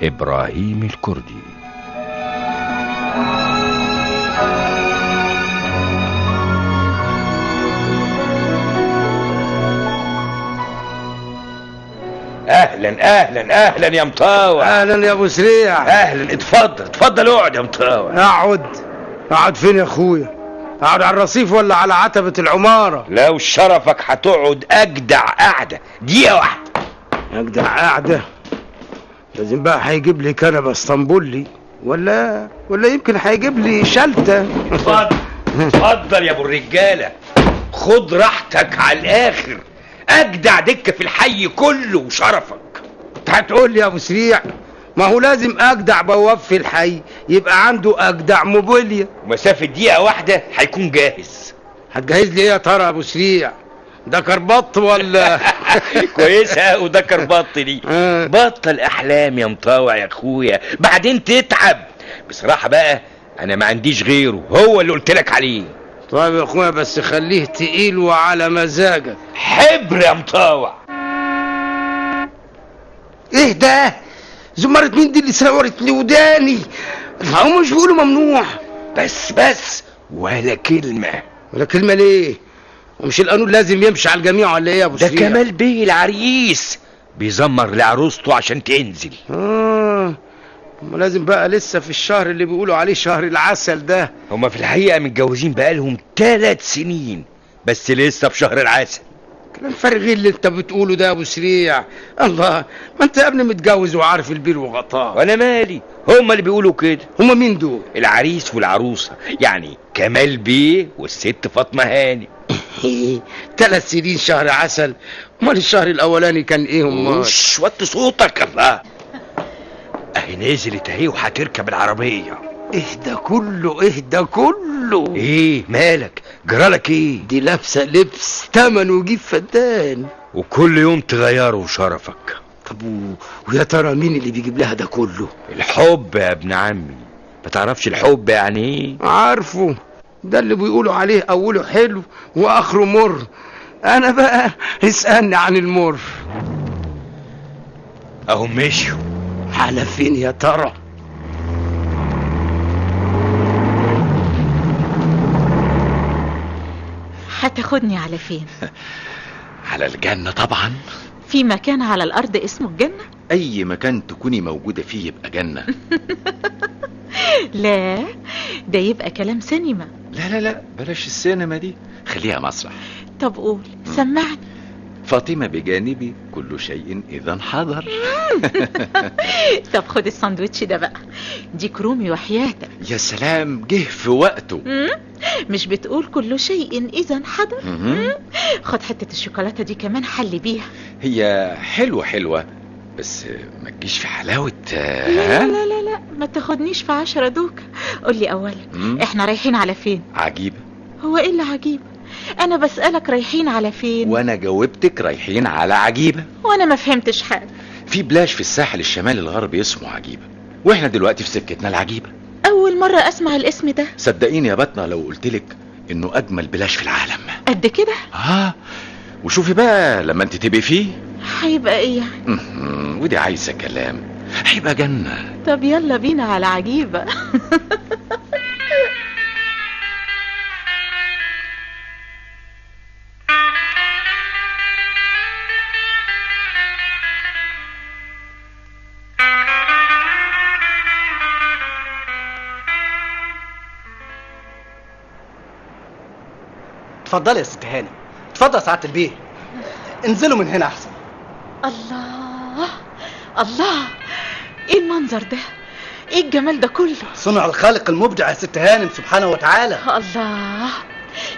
إبراهيم الكردي. اهلا يا مطاوع. اهلا يا ابو سريع. اهلا، اتفضل اقعد يا مطاوع. اقعد فين يا اخويا؟ اقعد على الرصيف ولا على عتبة العمارة؟ لو شرفك هتقعد اجدع قعدة دقيقة واحدة. اجدع قعدة؟ لازم بقى هيجيب لي كنبة اسطنبولي ولا يمكن هيجيب لي شلتة. اتفضل يا ابو الرجالة، خد راحتك على الاخر. اجدع دكة في الحي كله وشرفك. انت هتقول لي يا ابو سريع ما هو لازم اجدع بواب في الحي يبقى عنده اجدع موبيليا. مسافة دقيقة واحدة هيكون جاهز. هتجهز لي ايه يا ترى يا ابو سريع؟ ده كربط ولا؟ كويسة وده كربط دي. بطل احلام يا مطاوع يا اخويا بعدين تتعب. بصراحة بقى انا ما عنديش غيره، هو اللي قلت لك عليه. طيب يا اخويا بس خليه تقيل وعلى مزاجك. حبر يا مطاوع. ايه ده؟ زمارة مين دي اللي سورت لي وداني؟ هم مش بيقولوا ممنوع؟ بس ولا كلمة. ولا كلمة ليه؟ ومش القانون لازم يمشي على الجميع ولا ايه يا ابو سريع؟ ده كمال بيه العريس بيزمر لعروسته عشان تنزل. هم لازم بقى لسه في الشهر اللي بيقولوا عليه شهر العسل ده. هما في الحقيقة متجوزين بقالهم 3 سنين بس لسه في شهر العسل. كلام فارغ اللي انت بتقوله ده يا ابو سريع. الله، ما انت يا ابني متجوز وعارف البير وغطاه. وانا مالي، هما اللي بيقولوا كده. هما مين دول؟ العريس والعروسة، يعني كمال بيه والست فاطمة هاني. 3 سنين شهر عسل؟ امال الشهر الاولاني كان ايه؟ وش وطي صوتك. الله، اهي نزلت اهي وهتركب العربية. ايه ده كله؟ ايه مالك؟ جرالك ايه؟ دي لابسه لبس تمن وجيب فدان وكل يوم تغيره شرفك. طب ويا ترى مين اللي بيجيب لها ده كله؟ الحب يا ابن عمي. ما تعرفش الحب يعني ايه؟ عارفه، ده اللي بيقولوا عليه اوله حلو واخره مر. انا بقى اسألني عن المر. اهو مشيوا. على فين يا ترى؟ هتاخدني على فين؟ على الجنة طبعا. في مكان على الارض اسمه الجنة؟ اي مكان تكوني موجودة فيه يبقى جنة. لا، ده يبقى كلام سينما. لا بلاش السينما دي، خليها مسرح. طب قول، سمعني. فاطمة بجانبي كل شيء اذا حضر. طب خد الساندوتش ده بقى، دي كرومي وحياتك. يا سلام، جه في وقته. مش بتقول كل شيء اذا حضر؟ خد حتة الشوكولاتة دي كمان حلي بيها. هي حلوة بس ما تجيش في حلاوة. لا ما تاخدنيش في 10 دوكة. قولي اولا احنا رايحين على فين؟ عجيبة. هو ايه اللي عجيبة؟ انا بسألك رايحين على فين وانا جاوبتك رايحين على عجيبة. وانا ما فهمتش حاجة. في بلاش في الساحل الشمالي الغربي اسمه عجيبة، واحنا دلوقتي في سكتنا العجيبة. اول مرة اسمع الاسم ده. صدقيني يا بطنة لو قلتلك انه اجمل بلاش في العالم. قد كده؟ وشوفي بقى لما انت تبقي فيه هيبقى ايه يعني؟ ودي عايزة كلام، هيبقى جنة. طب يلا بينا على عجيبة. اتفضلي يا ست هانم، اتفضل يا سعادة البيه، انزلوا من هنا احسن. الله، ايه المنظر ده؟ ايه الجمال ده كله؟ صنع الخالق المبدع يا ست هانم سبحانه وتعالى. الله،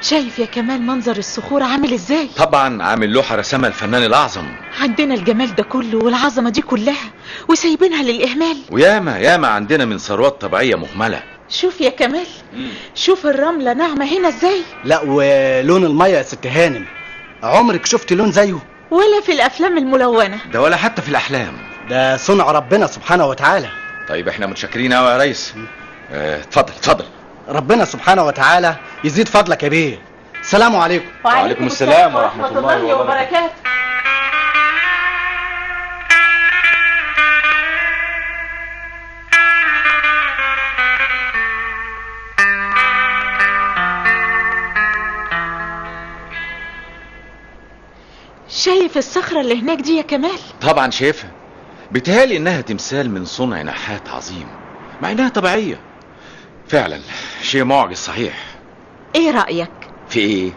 شايف يا كمال منظر الصخور عامل ازاي؟ طبعا عامل لوحة رسمها الفنان الاعظم. عندنا الجمال ده كله والعظمة دي كلها وسايبينها للاهمال. وياما عندنا من ثروات طبيعية مهملة. شوف يا كمال، شوف الرملة ناعمة هنا ازاي. لا، ولون المية يا ست هانم، عمرك شفت لون زيه؟ ولا في الافلام الملونة ده ولا حتى في الاحلام. ده صنع ربنا سبحانه وتعالى. طيب احنا متشكرين قوي يا ريس. اتفضل. ربنا سبحانه وتعالى يزيد فضلك يا بيه. السلام عليكم. وعليكم السلام ورحمة الله وبركاته. شايف الصخرة اللي هناك دي يا كمال؟ طبعا شايفها. بيتهيألي انها تمثال من صنع نحات عظيم، مع انها طبيعية. فعلا شيء معجز صحيح. ايه رأيك في ايه؟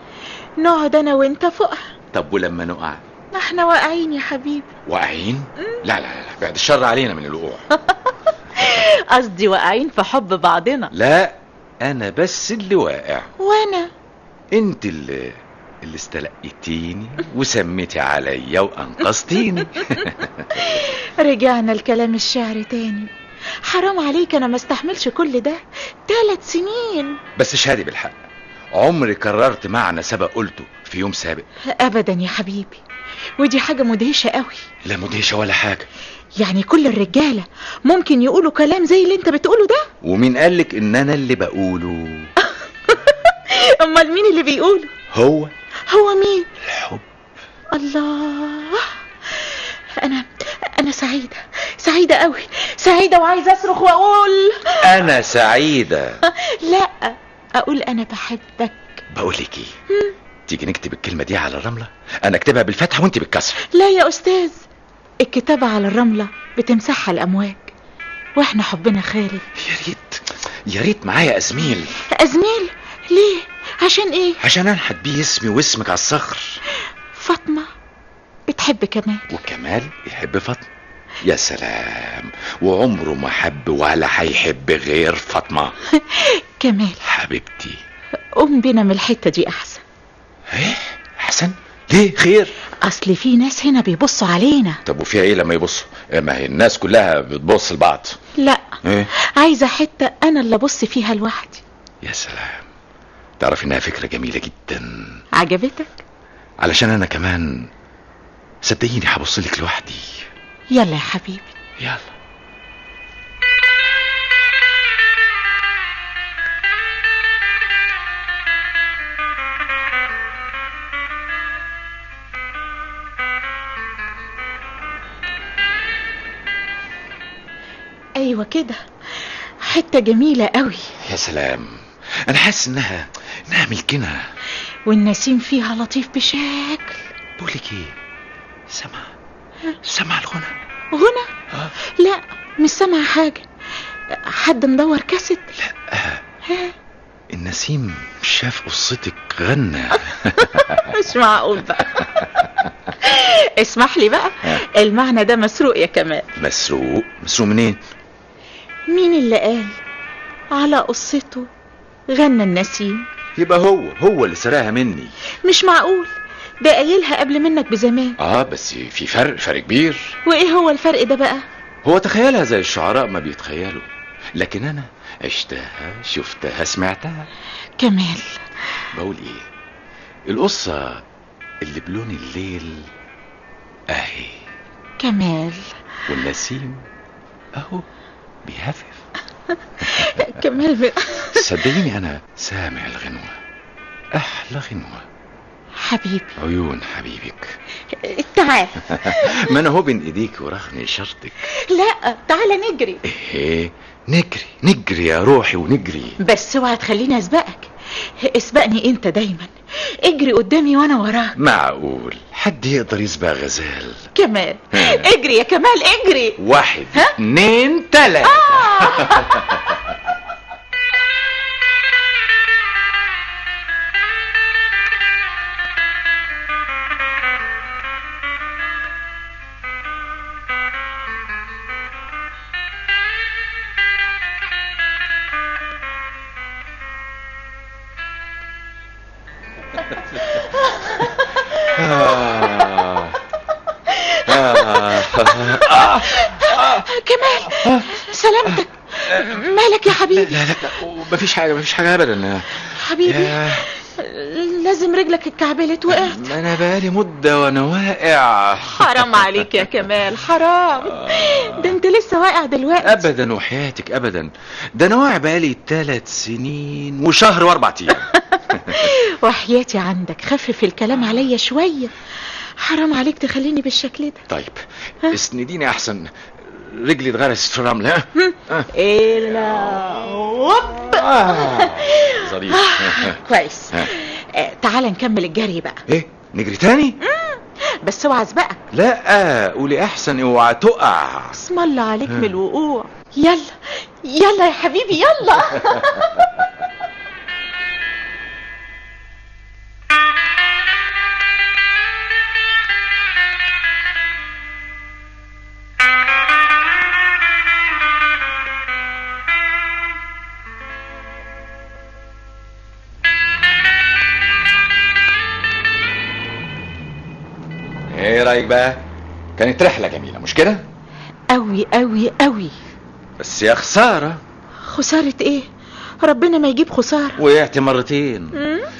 نقعد انا وانت فوقها؟ طب ولما نقع؟ ما احنا واقعين يا حبيبي. واقعين؟ لا لا لا، بعد الشر علينا من الوقوع. قصدي واقعين في حب بعضنا. لا، انا بس اللي واقع. وانا انت اللي استلقيتيني وسميتي عليا وانقذتيني. رجعنا الكلام الشعر تاني. حرام عليك، انا ما استحملش كل ده. 3 سنين. بس شهادي بالحق، عمري كررت معنى سبق قلته في يوم سابق. ابدا يا حبيبي، ودي حاجة مدهشة قوي. لا مدهشة ولا حاجة. يعني كل الرجالة ممكن يقولوا كلام زي اللي انت بتقوله ده؟ ومين قالك ان انا اللي بقوله؟ امال مين اللي بيقوله؟ هو مين؟ الحب. الله، انا سعيدة قوي، سعيدة وعايزة اصرخ واقول انا سعيدة. لا، اقول انا بحبك. بقولك ايه، تيجي نكتب الكلمة دي على الرملة؟ انا اكتبها بالفتحة وانت بالكسر. لا يا استاذ، الكتابة على الرملة بتمسحها الامواج، واحنا حبنا خالد. يا ريت معايا ازميل. ازميل؟ ليه؟ عشان ايه؟ عشان انحت بيه اسمي واسمك على الصخر. فاطمة بتحب كمال، وكمال يحب فاطمة. يا سلام، وعمره ما حب ولا هيحب غير فاطمة. كمال حبيبتي، قوم بينا من الحتة دي احسن. ايه احسن؟ ليه؟ خير؟ اصل في ناس هنا بيبصوا علينا. طب وفيها ايه لما يبصوا؟ ما هي الناس كلها بتبص لبعض. لا، ايه؟ عايزة حتة انا اللي ابص فيها لوحدي. يا سلام، تعرف انها فكرة جميلة جدا. عجبتك؟ علشان انا كمان صدقيني هبصلك لوحدي. يلا يا حبيبي، يلا. ايوه كده، حتة جميلة قوي. يا سلام، انا حاسس انها ملكنا. والنسيم فيها لطيف بشكل. بقولك ايه، سمع الغنى. غنى؟ لا، مش سامعة حاجة. حد مدور كاسيت؟ لا، النسيم شاف قصتك غنى. مش معقول بقى. اسمح لي بقى، المعنى ده مسروق يا كمال. مسروق منين؟ مين اللي قال على قصته غنى النسيم؟ يبقى هو اللي سرقها مني. مش معقول، ده قايلها قبل منك بزمان. بس في فرق كبير. وايه هو الفرق ده بقى؟ هو تخيلها زي الشعراء ما بيتخيلوا، لكن انا عشتها، شفتها، سمعتها. كمال، بقول ايه، القصة اللي بلون الليل اهي. كمال، والنسيم اهو بيهفف. كمال صدقيني انا سامع الغنوة، احلى غنوة. حبيبي، عيون حبيبك. تعال. ما انا هو بين ايديك ورغم اشارتك. لا، تعال نجري. ايه، نجري يا روحي ونجري. بس اوعى تخليني اسبقك، اسبقني انت دايما. اجري قدامي وانا وراك. معقول حد يقدر يسبق غزال؟ كمال، اجري يا كمال، اجري. 1 2 3. كمال، سلامتك. مالك يا حبيبي؟ لا مفيش حاجة ابدا. حبيبي، لازم رجلك اتكعبلت، وقعت. ما انا بقالي مدة وانا واقع. حرام عليك يا كمال، حرام. ده انت لسه واقع دلوقتي. ابدا وحياتك ابدا، ده انا واقع بقالي 3 سنين وشهر و4 ايام. وحياتي عندك خفف الكلام عليا شوية. حرام عليك تخليني بالشكل ده. طيب اسنديني احسن، رجلي اتغرست في الرمل. إلا ظريف. كويس. تعال نكمل الجري بقى. ايه، نجري تاني؟ بس اوعى اسبقك. لا قولي احسن اوعى تقع. اسم الله عليك من الوقوع. يلا يلا يا حبيبي يلا. ايه رايك بقى؟ كانت رحله جميله مش كده؟ قوي قوي قوي. بس يا خساره. خسارة ايه؟ ربنا ما يجيب خسارة. وقعت مرتين.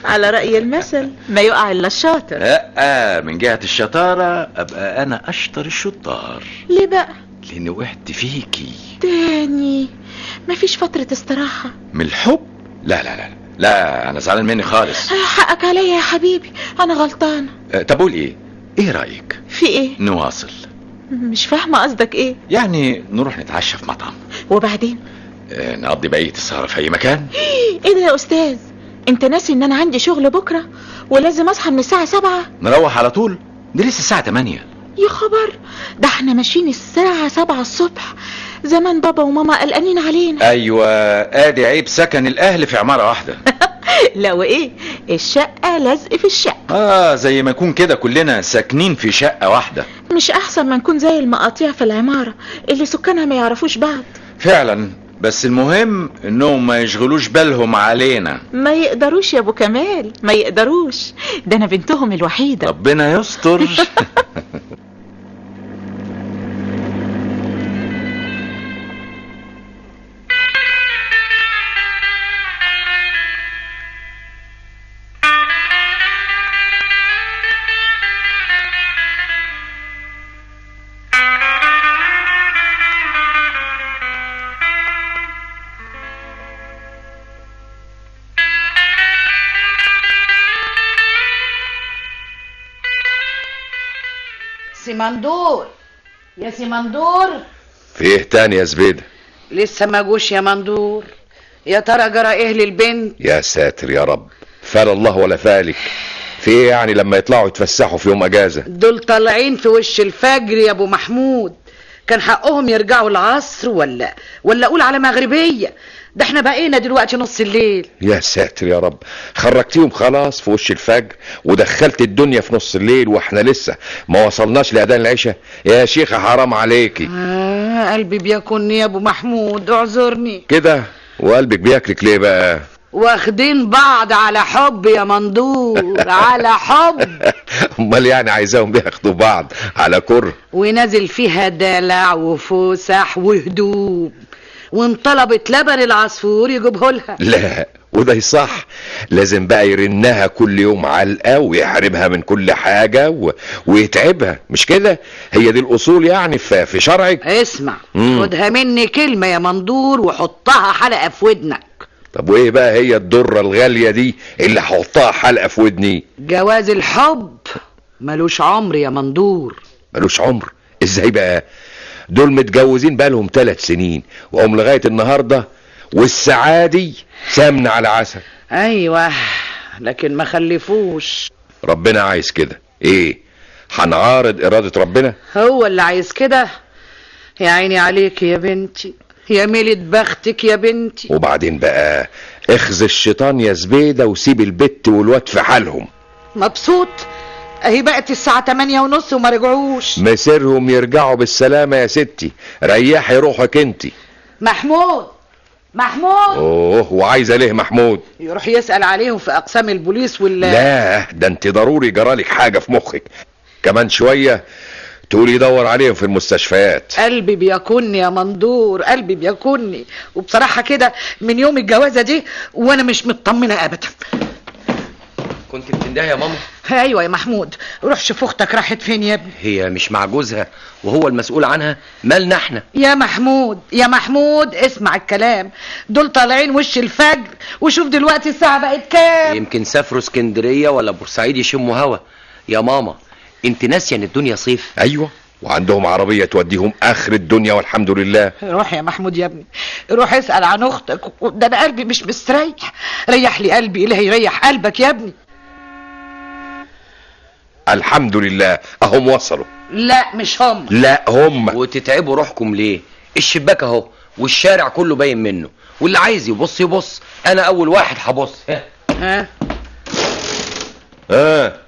على رأي المثل ما يقع الا الشاطر. لا من جهه الشطاره ابقى انا اشطر الشطار. ليه بقى؟ لاني وقعت فيكي تاني. مفيش فترة استراحة من الحب. لا لا لا لا انا زعلان مني خالص. حقك عليا يا حبيبي، انا غلطانة. طب قول ايه رايك في ايه؟ نواصل؟ مش فاهمة قصدك ايه. يعني نروح نتعشى في مطعم وبعدين؟ نقضي بقيه السهره في اي مكان. ايه ده يا استاذ؟ انت ناسي ان انا عندي شغل بكرة ولازم اصحى من الساعة 7؟ نروح على طول؟ دي لسه الساعه 8. يا خبر، ده احنا ماشيين الساعة 7 الصبح. زمان بابا وماما قلقانين علينا. ايوه ادي عيب سكن الاهل في عماره واحده. لا وايه، الشقة لزق في الشقة. زي ما يكون كده كلنا ساكنين في شقه واحده. مش احسن ما نكون زي المقاطيع في العمارة اللي سكانها ما يعرفوش بعض؟ فعلا، بس المهم انهم ما يشغلوش بالهم علينا. ما يقدروش يا ابو كمال، ما يقدروش. ده انا بنتهم الوحيدة. ربنا يستر. سيمندور يا سيمندور. في ايه تاني يا زبيدة؟ لسه ما جوش يا مندور. يا ترى جرى ايه للبنت؟ يا ساتر يا رب، فال الله ولا فالك. في ايه يعني لما يطلعوا يتفسحوا في يوم اجازة؟ دول طالعين في وش الفجر يا ابو محمود. كان حقهم يرجعوا العصر ولا اقول على مغربية. ده احنا بقينا دلوقتي نص الليل. يا ساتر يا رب، خرجتيهم خلاص في وش الفجر ودخلت الدنيا في نص الليل واحنا لسه ما وصلناش لأذان العشاء. يا شيخة حرام عليكي. قلبي بياكلني يا ابو محمود، اعذرني. كده وقلبك بياكلك ليه بقى؟ واخدين بعض على حب يا مندور. على حب. امال يعني عايزاهم بياخدوا بعض على كره؟ ونازل فيها دلع وفسح وهدوم، وان طلبت لبن العصفور يجيبه لها. لا وده يصح، لازم بقى يرنها كل يوم علقة ويحرمها من كل حاجة ويتعبها، مش كده؟ هي دي الأصول يعني في شرعك. اسمع، خدها مني كلمة يا مندور وحطها حلقة في ودنك. طب وايه بقى هي الدرة الغالية دي اللي هحطها حلقة في ودني؟ جواز الحب ملوش عمر يا مندور. ملوش عمر؟ ازاي بقى؟ دول متجوزين بقالهم 3 سنين وهم لغاية النهاردة والسعادي سمنة على عسل. ايوه لكن ما خلفوش. ربنا عايز كده. ايه هنعارض ارادة ربنا؟ هو اللي عايز كده. يا عيني عليك يا بنتي، يا ميلة بختك يا بنتي. وبعدين بقى اخذ الشيطان يا زبيدة وسيب البت والواد في حالهم. مبسوط؟ اهي بقت الساعة 8:30 وما رجعوش. مسيرهم يرجعوا بالسلامة يا ستي، ريحي روحك انتي. محمود اوه، وعايزة ليه محمود؟ يروح يسأل عليهم في اقسام البوليس لا ده انت ضروري جرالك حاجة في مخك. كمان شوية تقولي يدور عليهم في المستشفيات. قلبي بيكوني يا مندور، قلبي بيكوني. وبصراحة كده من يوم الجوازة دي وانا مش مطمنة ابدا. كنت بتندهي يا ماما؟ ايوه يا محمود. روح شوف اختك راحت فين يا ابني. هي مش مع جوزها وهو المسؤول عنها؟ مالنا احنا؟ يا محمود اسمع الكلام. دول طالعين وش الفجر، وشوف دلوقتي الساعة بقت كام. يمكن سافروا اسكندرية ولا بورسعيد يشموا هوا. يا ماما انت ناسية ان الدنيا صيف؟ ايوه، وعندهم عربية توديهم اخر الدنيا والحمد لله. روح يا محمود يا ابني، روح اسأل عن اختك. ده انا قلبي مش مستريح. ريح لي قلبي، الهي يريح قلبك يا ابني. الحمد لله اهم وصلوا. لا مش هم. لا هم. وتتعبوا روحكم ليه؟ الشباك اهو والشارع كله باين منه، واللي عايز يبص يبص، انا اول واحد هبص. ها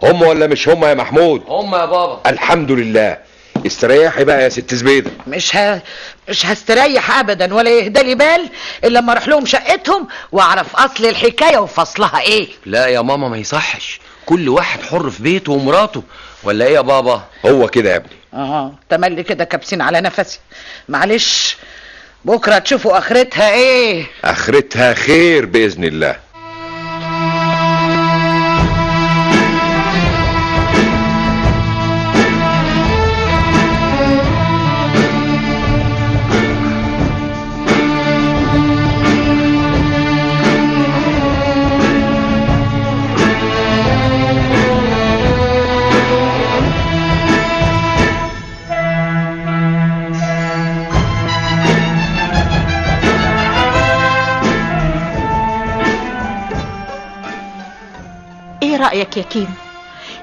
هم ولا مش هم يا محمود؟ هم يا بابا. الحمد لله. استريحي بقى يا ست زبيدة. مش هستريح ابدا ولا يهدى لي بال الا لما اروح لهم شقتهم واعرف اصل الحكايه وفصلها ايه. لا يا ماما ما يصحش، كل واحد حر في بيته ومراته، ولا ايه يا بابا؟ هو كده يا ابني. تملي كده كابسين على نفسي. معلش بكره تشوفوا اخرتها ايه. اخرتها خير باذن الله. ايه رأيك يا كيمو؟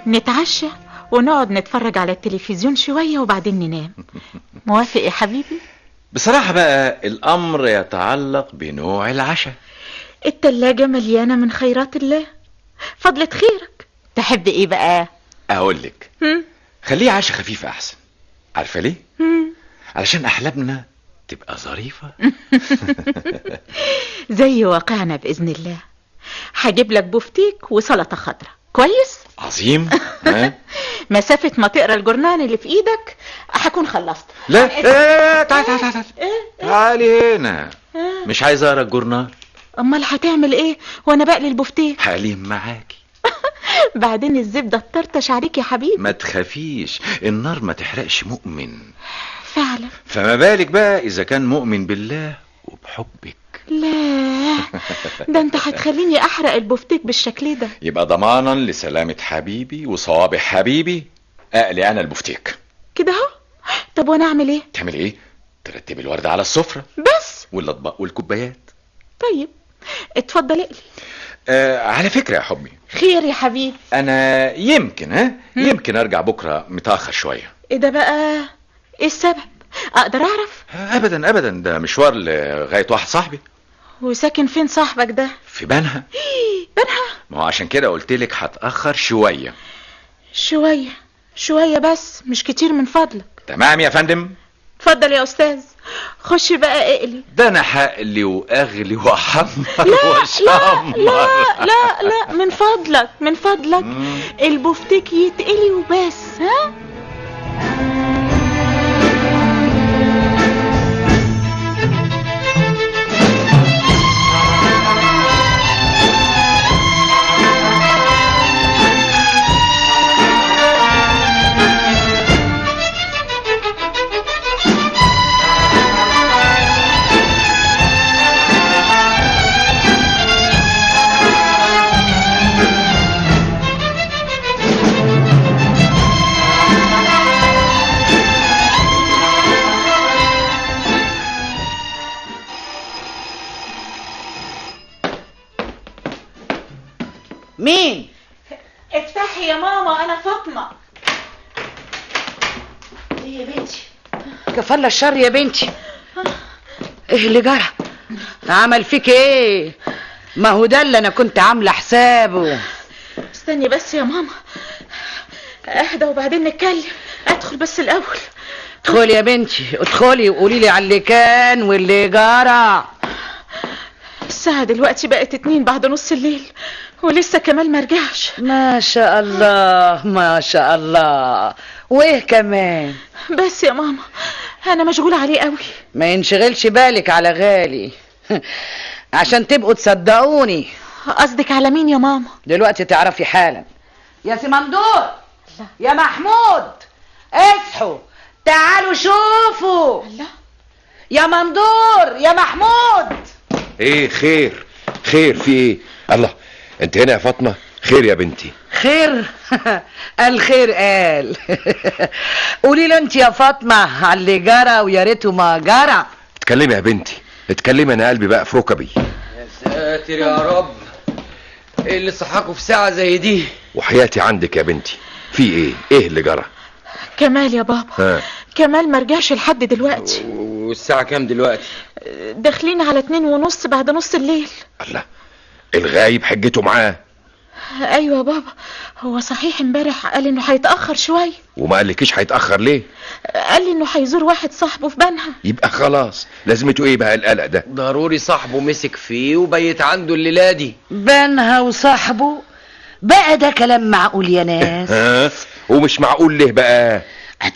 نتعشى ونقعد نتفرج على التلفزيون شوية وبعدين ننام. موافق يا حبيبي؟ بصراحة بقى الامر يتعلق بنوع العشاء. التلاجة مليانة من خيرات الله، فضلة خيرك. تحب ايه بقى؟ اقول لك خليه عشاء خفيف احسن. عارفة ليه؟ علشان احلامنا تبقى ظريفة. زي واقعنا بإذن الله. هجيب لك بفتيك وسلطة خضراء. كويس؟ عظيم. مسافة ما تقرا الجورنال اللي في ايدك هكون خلصت. لا تعالي تعالي هنا. مش عايز اقرا الجورنال. امال هتعمل ايه وانا بقلي البفتيك؟ حليم معاكي. بعدين الزبدة تطرطش عليك يا حبيبي. ما تخافيش، النار ما تحرقش مؤمن. فعلا. فما بالك بقى اذا كان مؤمن بالله وبحبك. لا ده انت هتخليني احرق البفتيك بالشكل ده. يبقى ضمانا لسلامة حبيبي وصوابع حبيبي اقلي انا البفتيك كده اهو. طب وانا اعمل ايه؟ تعمل ايه؟ ترتبي الورد على السفرة بس، والاطباق والكوبايات. طيب اتفضل اقلي. على فكرة يا حبي. خير يا حبيبي؟ انا يمكن ارجع بكرة متأخر شوية. ايه ده بقى؟ ايه السبب؟ اقدر اعرف؟ ابدا ابدا، ده مشوار لغاية واحد صاحبي. وساكن فين صاحبك ده؟ في بنها. بنها؟ ما هو عشان كده قلتلك هتأخر شوية. شوية بس، مش كتير من فضلك. تمام يا فندم. اتفضل يا استاذ، خش بقى اقلي. ده انا هقلي واغلي واحمر لا واشمر. لا من فضلك البفتيك يتقلي وبس. ها؟ مين؟ افتحي يا ماما، انا فاطمة. ايه يا بنتي؟ كفالة الشر يا بنتي. ايه اللي جرى؟ عمل فيك ايه؟ ما هو ده اللي انا كنت عامله حسابه. استني بس يا ماما، اهدى وبعدين نتكلم. ادخل بس الاول. ادخلي يا بنتي، ادخلي وقولي لي على اللي كان واللي جرى. الساعة دلوقتي بقت 2 بعد نص الليل ولسه كمال ما رجعش. ما شاء الله ما شاء الله. وايه كمان؟ بس يا ماما انا مشغولة عليه قوي. ما ينشغلش بالك على غالي. عشان تبقوا تصدقوني. قصدك على مين يا ماما؟ دلوقتي تعرفي حالا. يا سمندور، يا محمود، اصحوا تعالوا شوفوا. الله. يا مندور، يا محمود. ايه خير في ايه؟ الله، انت هنا يا فاطمة؟ خير يا بنتي. خير؟ الخير قال. قولي له انت يا فاطمة على اللي جرى ويا ريته ما جرى. اتكلمي يا بنتي اتكلمي، انا قلبي بقى في ركبي. يا ساتر يا رب، ايه اللي صحاكوا في ساعة زي دي؟ وحياتي عندك يا بنتي في ايه اللي جرى؟ كمال يا بابا. ها. كمال مرجعش لحد دلوقتي. والساعة كام دلوقتي؟ داخلين على 2:30 بعد نص الليل. الله، الغايب حجته معاه. ايوه يا بابا، هو صحيح امبارح قال انه هيتأخر شوية. وما قالكيش هيتأخر ليه؟ قال لي انه هيزور واحد صاحبه في بنها. يبقى خلاص، لازمته ايه بقى القلق ده؟ ضروري صاحبه مسك فيه وبيت عنده الليلة دي. بنها وصاحبه بقى، ده كلام معقول يا ناس؟ ها؟ ومش معقول ليه بقى؟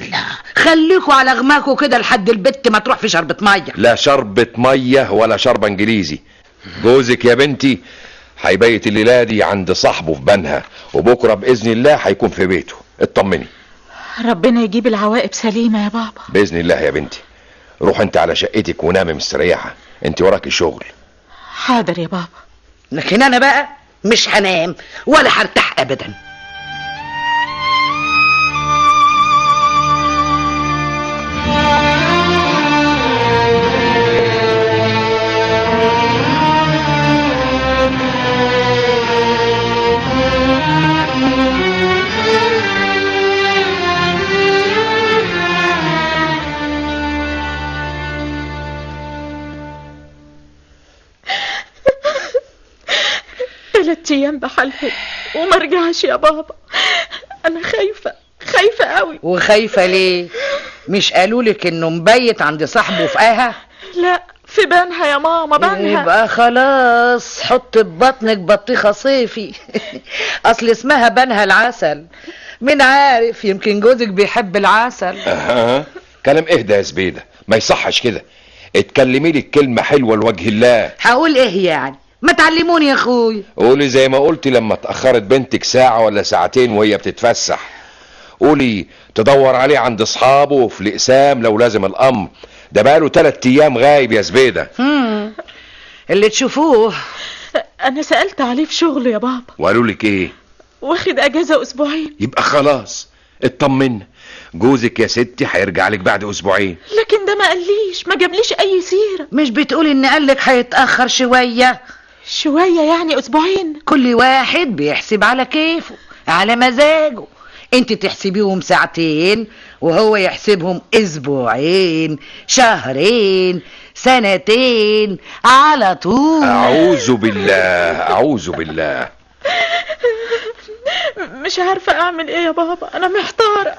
لا، خليكوا على غماكوا كده لحد البت ما تروح في شربة مية. لا شربة مية ولا شربة انجليزي. جوزك يا بنتي هيبيت الليلة دي عند صاحبه في بنها، وبكرة بإذن الله هيكون في بيته. اطمني. ربنا يجيب العواقب سليمة يا بابا. بإذن الله يا بنتي. روح انت على شقتك ونامي مستريحة، انت وراكي شغل. حاضر يا بابا. لكن انا بقى مش هنام ولا هرتاح ابدا. ايام بحالهم ومرجعش يا بابا. انا خايفة قوي. وخايفة ليه؟ مش قالولك انه مبيت عند صاحبه في اها؟ لا، في بنها يا ماما، بنها. يبقى خلاص حط ببطنك بطيخة صيفي. اصل اسمها بنها العسل، من عارف، يمكن جوزك بيحب العسل. كلام اهدى يا زبيدة، ما يصحش كده. اتكلمي لي كلمة حلوة لوجه الله. هقول ايه يعني؟ ما تعلموني يا اخوي. قولي زي ما قلتي لما اتأخرت بنتك ساعة ولا ساعتين وهي بتتفسح. قولي تدور عليه عند اصحابه في الاقسام لو لازم الامر. ده بقاله 3 ايام غايب يا زبيدة. اللي تشوفوه. انا سألت عليه في شغله يا بابا. وقالوا لك ايه؟ واخد اجازة 2 أسبوع. يبقى خلاص اطمنا، جوزك يا ستي هيرجع لك بعد 2 أسبوع. لكن ده ما قاليش، ما جابليش اي سيرة. مش بتقولي ان قالك هيتأخر شوية؟ شوية يعني 2 أسبوع. كل واحد بيحسب على كيفه، على مزاجه. انت تحسبيهم 2 ساعتين وهو يحسبهم 2 أسبوعين، 2 شهرين، 2 سنتين، على طول. اعوذ بالله، اعوذ بالله. مش عارفة اعمل ايه يا بابا، انا محتارة.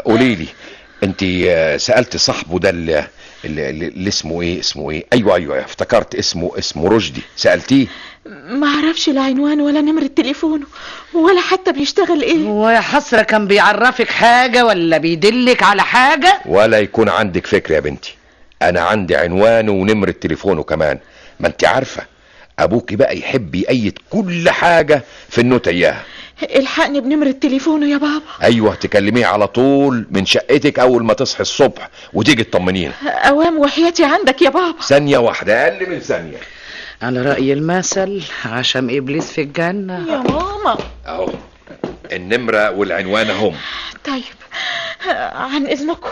قوليلي انت سألت صاحبه ده اللي اسمه ايه؟ ايوه افتكرت اسمه رشدي. سألتيه؟ ما اعرفش لا عنوان ولا نمرة تليفونه ولا حتى بيشتغل ايه. ويا حسرة، كان بيعرفك حاجة ولا بيدلك على حاجة؟ ولا يكون عندك فكرة يا بنتي. انا عندي عنوانه ونمرة تليفونه كمان. ما انت عارفة ابوكي بقى يحب يقيد كل حاجة في النوتة اياها. الحقني بنمرة تليفونه يا بابا. ايوه، تكلميه على طول من شقتك اول ما تصحي الصبح وتيجي تطمنينا. اوام وحياتي عندك يا بابا. ثانية واحدة، اقل من ثانية. على رأي المثل، عشم ابليس في الجنة. يا ماما اهو النمرة والعنوان هم. طيب، عن اذنكم.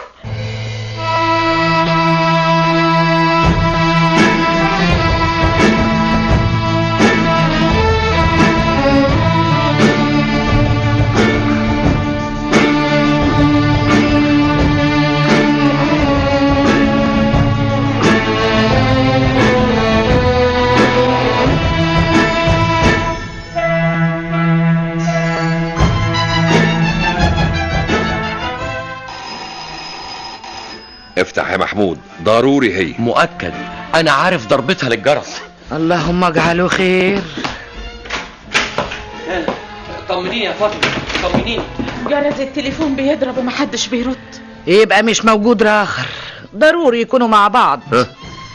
افتح يا محمود، ضروري هي. مؤكد، انا عارف ضربتها للجرس. اللهم اجعله خير. طمنيني يا فاطمه، طمنيني. جرس التليفون بيضرب ومحدش بيرد. يبقى مش موجود راخر، ضروري يكونوا مع بعض.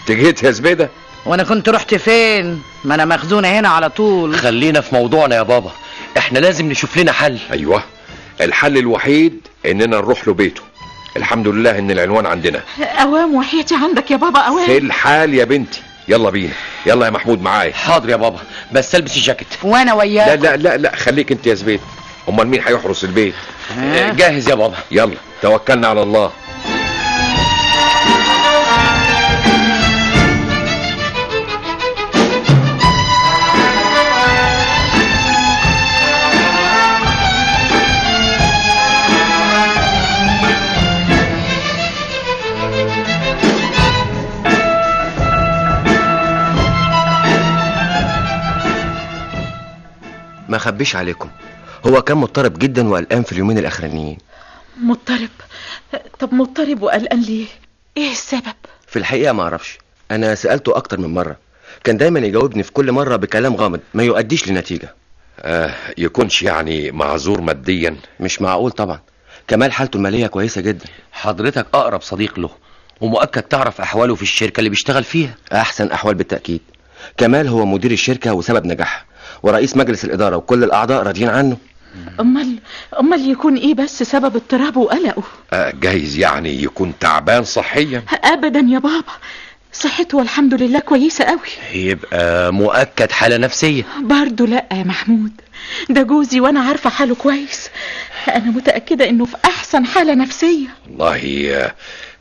تجيت يا زبيدة؟ وانا كنت رحت فين؟ ما انا مخزونة هنا على طول. خلينا في موضوعنا يا بابا، احنا لازم نشوف لنا حل. ايوه، الحل الوحيد اننا نروح له بيته. الحمد لله ان العنوان عندنا. اوام وحياتي عندك يا بابا، اوام. في الحال يا بنتي. يلا بينا، يلا يا محمود معايا. حاضر يا بابا، بس البس الجاكيت. وانا وياك. لا لا لا لا، خليك انت يا زبيدة. امال مين هيحرس البيت؟ جاهز يا بابا. يلا توكلنا على الله. ما خبيش عليكم، هو كان مضطرب جدا وقلقان في اليومين الاخرانيين. مضطرب؟ طب مضطرب وقلقان ليه؟ ايه السبب؟ في الحقيقه ما اعرفش، انا سالته اكتر من مره، كان دايما يجاوبني في كل مره بكلام غامض ما يؤديش لنتيجه. يكونش يعني معذور ماديا؟ مش معقول طبعا، كمال حالته الماليه كويسه جدا. حضرتك اقرب صديق له ومؤكد تعرف احواله في الشركه اللي بيشتغل فيها. احسن احوال بالتاكيد. كمال هو مدير الشركه وسبب نجاحها، ورئيس مجلس الاداره وكل الاعضاء راضيين عنه. امال يكون ايه بس سبب اضطرابه وقلقه؟ جايز يعني يكون تعبان صحيا. ابدا يا بابا، صحته والحمد لله كويسه قوي. يبقى مؤكد حاله نفسيه. برضه لا يا محمود، ده جوزي وانا عارفه حاله كويس، انا متاكده انه في احسن حاله نفسيه. والله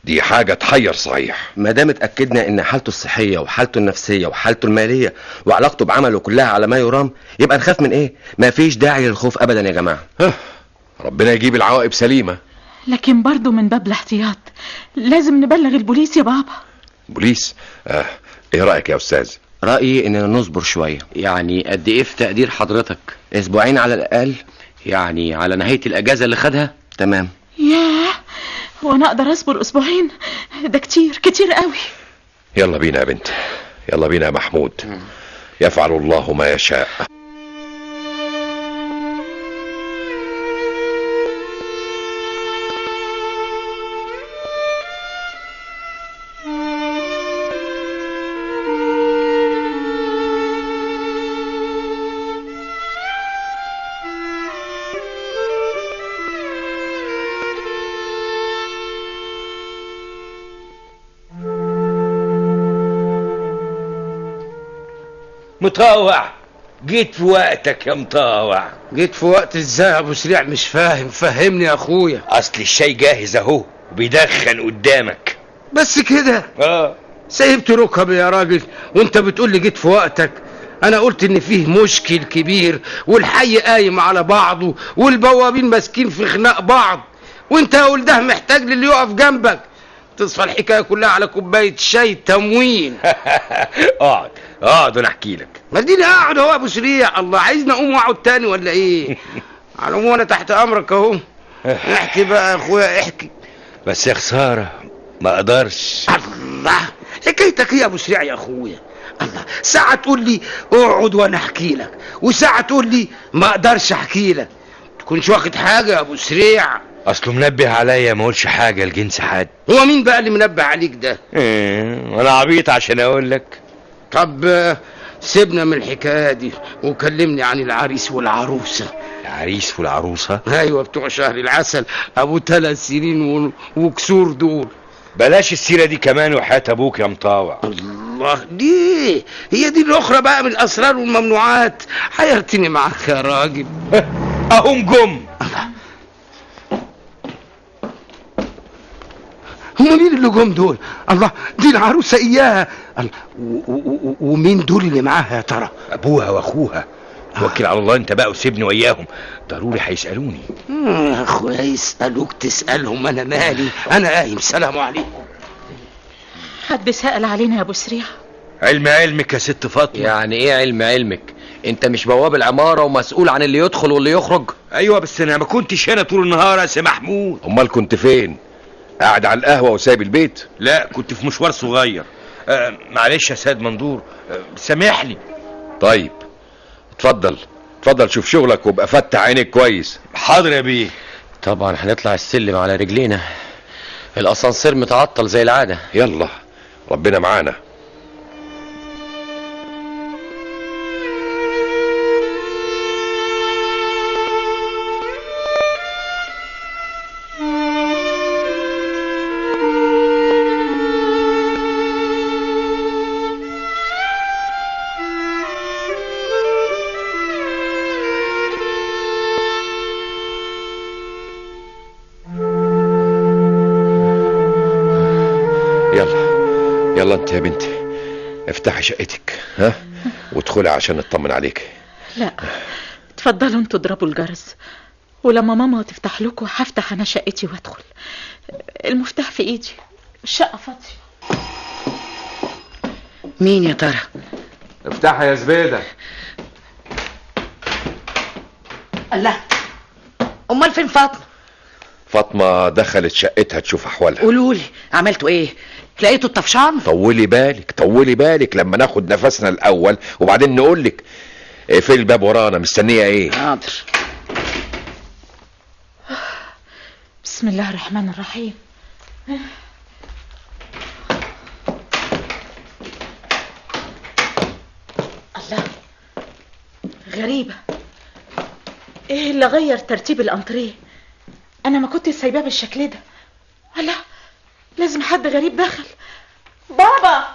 دي حاجة تحير صحيح. ما دام اتاكدنا ان حالته الصحيه وحالته النفسيه وحالته الماليه وعلاقته بعمله كلها على ما يرام، يبقى نخاف من ايه؟ ما فيش داعي للخوف ابدا يا جماعه. ربنا يجيب العواقب سليمة. لكن برضه من باب الاحتياط لازم نبلغ البوليس يا بابا. بوليس؟ ايه رأيك يا استاذ؟ رايي اننا نصبر شويه. يعني قد ايه في تقدير حضرتك؟ اسبوعين على الاقل. يعني على نهايه الاجازه اللي خدها؟ تمام. ياه، وانا اقدر اصبر اسبوعين؟ ده كتير قوي. يلا بينا يا بنت، يلا بينا يا محمود، يفعل الله ما يشاء. مطاوع، جيت في وقتك يا مطاوع. جيت في وقت ازاي يا ابو سريع؟ مش فاهم، فهمني يا اخويا. اصل الشاي جاهز اهو وبيدخن قدامك. بس كده؟ سيبت ركبي يا راجل وانت بتقول لي جيت في وقتك. انا قلت ان فيه مشكل كبير والحي قايم على بعضه والبوابين ماسكين في خناق بعض، وانت يا ولده محتاج للي يقف جنبك. تصفى الحكايه كلها على كوبايه شاي تموين. اقعد وانا احكي لك. ما اديني قاعد اهو يا ابو سريع. الله، عايزني اقوم واقعد تاني ولا ايه؟ على العموم انا تحت امرك اهو. احكي بقى يا اخويا احكي. بس يا خساره ما اقدرش. الله، حكايتك ايه يا ابو سريع يا اخويا؟ الله، ساعه تقول لي اقعد وانا احكي لك، وساعه تقول لي ما اقدرش احكي لك. تكونش واخد حاجه يا ابو سريع. اصله منبه عليا ما اقولش حاجه لجنس حد. هو مين بقى اللي منبه عليك ده؟ انا عبيط عشان اقول لك. طب سيبنا من الحكايه دي وكلمني عن العريس والعروسه. العريس والعروسه؟ ايوه، بتوع شهر العسل ابو 3 سنين وكسور دول. بلاش السيره دي كمان وحياة ابوك يا مطاوع. الله، ليه؟ هي دي الاخرى بقى من الاسرار والممنوعات. حيرتني معاك يا راجل. اهم جم. هم مين اللي جم دول؟ الله، دي العروسه اياها. ومين دول اللي معاها يا ترى؟ ابوها واخوها. توكل على الله انت بقى وسيبني وياهم، ضروري هيسالوني. يا اخويا يسالوك تسالهم، انا مالي، انا قايم. سلام عليكم. حد سأل علينا يا ابو سريع؟ علمك يا ست فاطمه. يعني ايه علمك؟ انت مش بواب العماره ومسؤول عن اللي يدخل واللي يخرج؟ ايوه، بس انا ما كنتش هنا طول النهار يا سي محمود. امال كنت فين؟ قاعد على القهوه وسايب البيت؟ لا، كنت في مشوار صغير. معلش يا سيد مندور، سامحني. طيب اتفضل شوف شغلك وابقى فتح عينك كويس. حاضر يا بيه. طبعا هنطلع السلم على رجلينا، الاسانسير متعطل زي العاده. يلا ربنا معانا. يلا انت يا بنتي افتحي شقتك وادخلي عشان نطمن عليك. لا، اتفضلوا انتوا اضربوا الجرس، ولما ماما تفتح لكم هفتح انا شقتي وادخل. المفتاح في ايدي، الشقه فاضيه. مين يا ترى؟ افتحي يا زبيده. الله، امال فين فاطمه؟ فاطمة دخلت شقتها تشوف احوالها. قولولي عملتوا ايه؟ لقيته الطفشان؟ طولي بالك لما ناخد نفسنا الاول وبعدين نقولك. اقفلي الباب ورانا، مستنية ايه؟ حاضر. بسم الله الرحمن الرحيم. الله، غريبة، ايه اللي غير ترتيب الانتريه؟ انا ما كنت سايباه بالشكل ده. الله، لازم حد غريب دخل. بابا،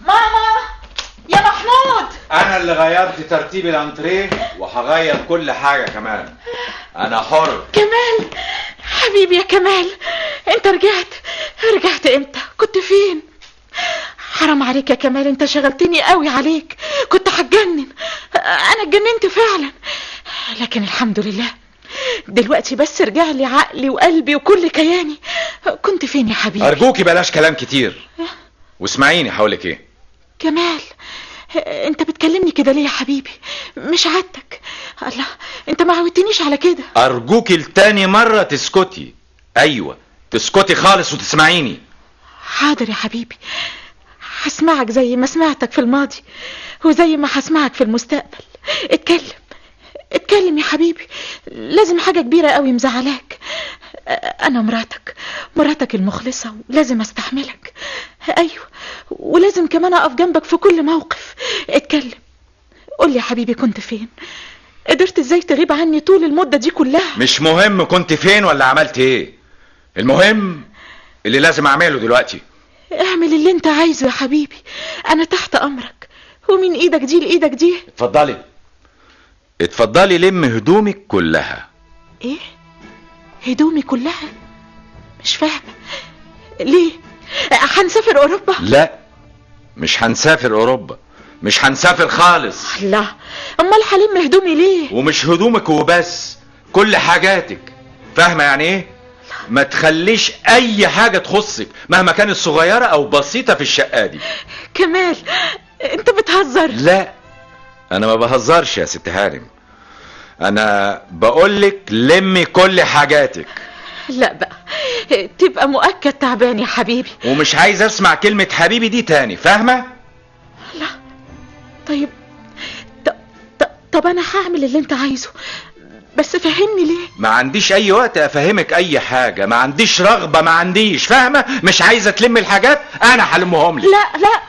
ماما، يا محمود. انا اللي غيرت ترتيب الانتريه وهغير كل حاجه كمان. انا حر. كمال حبيبي يا كمال، انت رجعت امتى؟ كنت فين؟ حرام عليك يا كمال، انت شغلتني قوي عليك، كنت هتجنن. انا اتجننت فعلا، لكن الحمد لله دلوقتي بس رجع لي عقلي وقلبي وكل كياني. كنت فين يا حبيبي؟ ارجوكي بلاش كلام كتير واسمعيني هقولك ايه. كمال، انت بتكلمني كده ليه يا حبيبي؟ مش عادتك. الله، انت ما عودتنيش على كده. ارجوكي لتاني مرة تسكتي. ايوه تسكتي خالص وتسمعيني. حاضر يا حبيبي، هسمعك زي ما سمعتك في الماضي وزي ما هسمعك في المستقبل. اتكلم يا حبيبي، لازم حاجة كبيرة قوي مزعلاك. انا مراتك المخلصة، ولازم استحملك. ايوه، ولازم كمان اقف جنبك في كل موقف. اتكلم، قول يا حبيبي، كنت فين؟ قدرت ازاي تغيب عني طول المدة دي كلها؟ مش مهم كنت فين ولا عملت ايه، المهم اللي لازم اعمله دلوقتي. اعمل اللي انت عايزه يا حبيبي، انا تحت امرك، ومن ايدك دي لايدك دي. اتفضلي لم هدومك كلها. ايه؟ هدومي كلها؟ مش فاهمة، ليه؟ هنسافر اوروبا؟ لا، مش هنسافر اوروبا، مش هنسافر خالص. لا، امال هلم هدومي ليه؟ ومش هدومك وبس، كل حاجاتك. فاهمة يعني ايه؟ ما تخليش اي حاجة تخصك مهما كانت صغيرة او بسيطة في الشقة دي. كمال، انت بتهزر. لا، انا ما بهزرش يا ست هانم، انا بقولك لمي كل حاجاتك. لا بقى، تبقى مؤكد تعبان يا حبيبي. ومش عايز اسمع كلمة حبيبي دي تاني، فاهمة؟ لا، طيب، طب انا هعمل اللي انت عايزه، بس فهمني ليه. ما عنديش اي وقت افهمك اي حاجة، ما عنديش رغبة، ما عنديش. فاهمة؟ مش عايزة تلمي الحاجات، انا هلمهم لك. لا،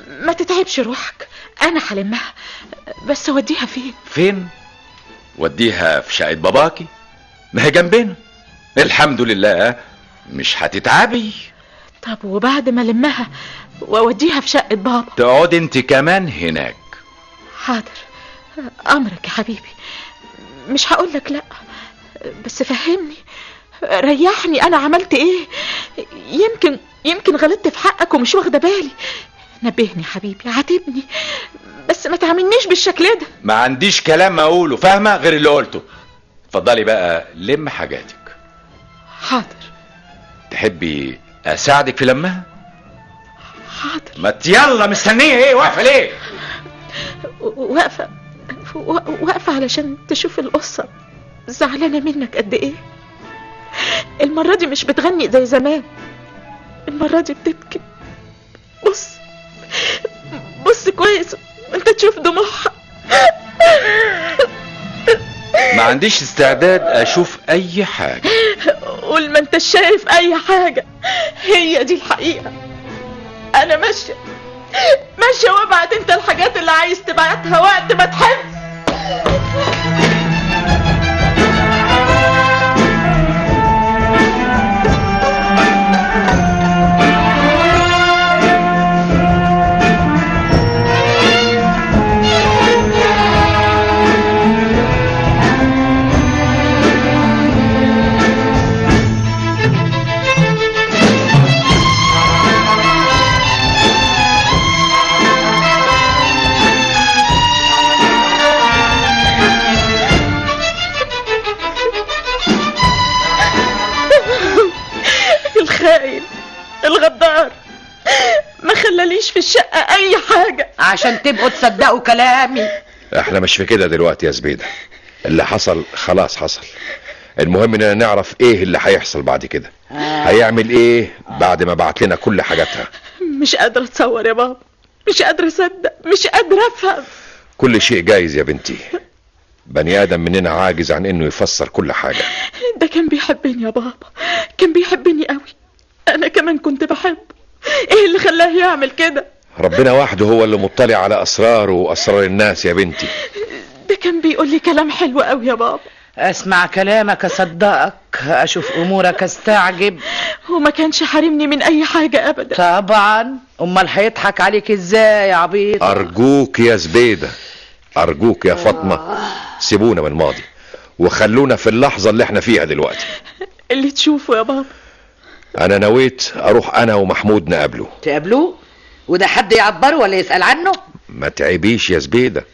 ما تتعبش روحك، انا هلمها، بس اوديها فين؟ وديها في شقة باباكي، ما هي جنبنا. الحمد لله، مش هتتعبي. طب وبعد ما لمها واوديها في شقة بابا؟ تقعد انت كمان هناك. حاضر، امرك يا حبيبي، مش هقولك لا، بس فهمني، ريحني، انا عملت ايه؟ يمكن غلطت في حقك ومش واخده بالي. نبهني يا حبيبي، عاتبني، بس ما تعاملنيش بالشكل ده. ما عنديش كلام اقوله، فاهمه، غير اللي قلته. اتفضلي بقى لم حاجاتك. حاضر. تحبي اساعدك في لمها؟ حاضر. ما يلا، مستنيه ايه؟ واقفه ليه؟ واقفه علشان تشوف القصه زعلانه منك قد ايه. المره دي مش بتغني زي زمان، المره دي بتبكي. بص كويس انت تشوف دموعها. ما عنديش استعداد اشوف اي حاجه. قول ما انت شايف اي حاجه، هي دي الحقيقه. انا ماشيه وابعت انت الحاجات اللي عايز تبعتها وقت ما تحب. الخائن الغدار ما خلاليش في الشقة اي حاجة عشان تبقوا تصدقوا كلامي. احنا مش في كده دلوقتي يا زبيدة، اللي حصل خلاص حصل. المهم اننا نعرف ايه اللي هيحصل بعد كده. هيعمل ايه بعد ما بعت لنا كل حاجاتها؟ مش قادرة اتصور يا بابا، مش قادرة اصدق، مش قادرة افهم. كل شيء جايز يا بنتي، بني ادم مننا عاجز عن انه يفسر كل حاجة. ده كان بيحبني يا بابا، كان بيحبني قوي، انا كمان كنت بحبه. ايه اللي خلاه يعمل كده؟ ربنا وحده هو اللي مطلع على اسراره واسرار الناس يا بنتي. ده كان بيقول لي كلام حلو قوي يا بابا. اسمع كلامك اصدقك، اشوف امورك استعجب. وما كانش حارمني من اي حاجة ابدا. طبعا، امال هيضحك عليك ازاي يا عبيط؟ ارجوك يا زبيدة، ارجوك يا فاطمة، سيبونا من الماضي وخلونا في اللحظة اللي احنا فيها دلوقتي. اللي تشوفه يا بابا. انا نويت اروح انا ومحمود نقابله. تقابلوه؟ وده حد يعبره ولا يسأل عنه؟ ما تعبيش يا زبيدة،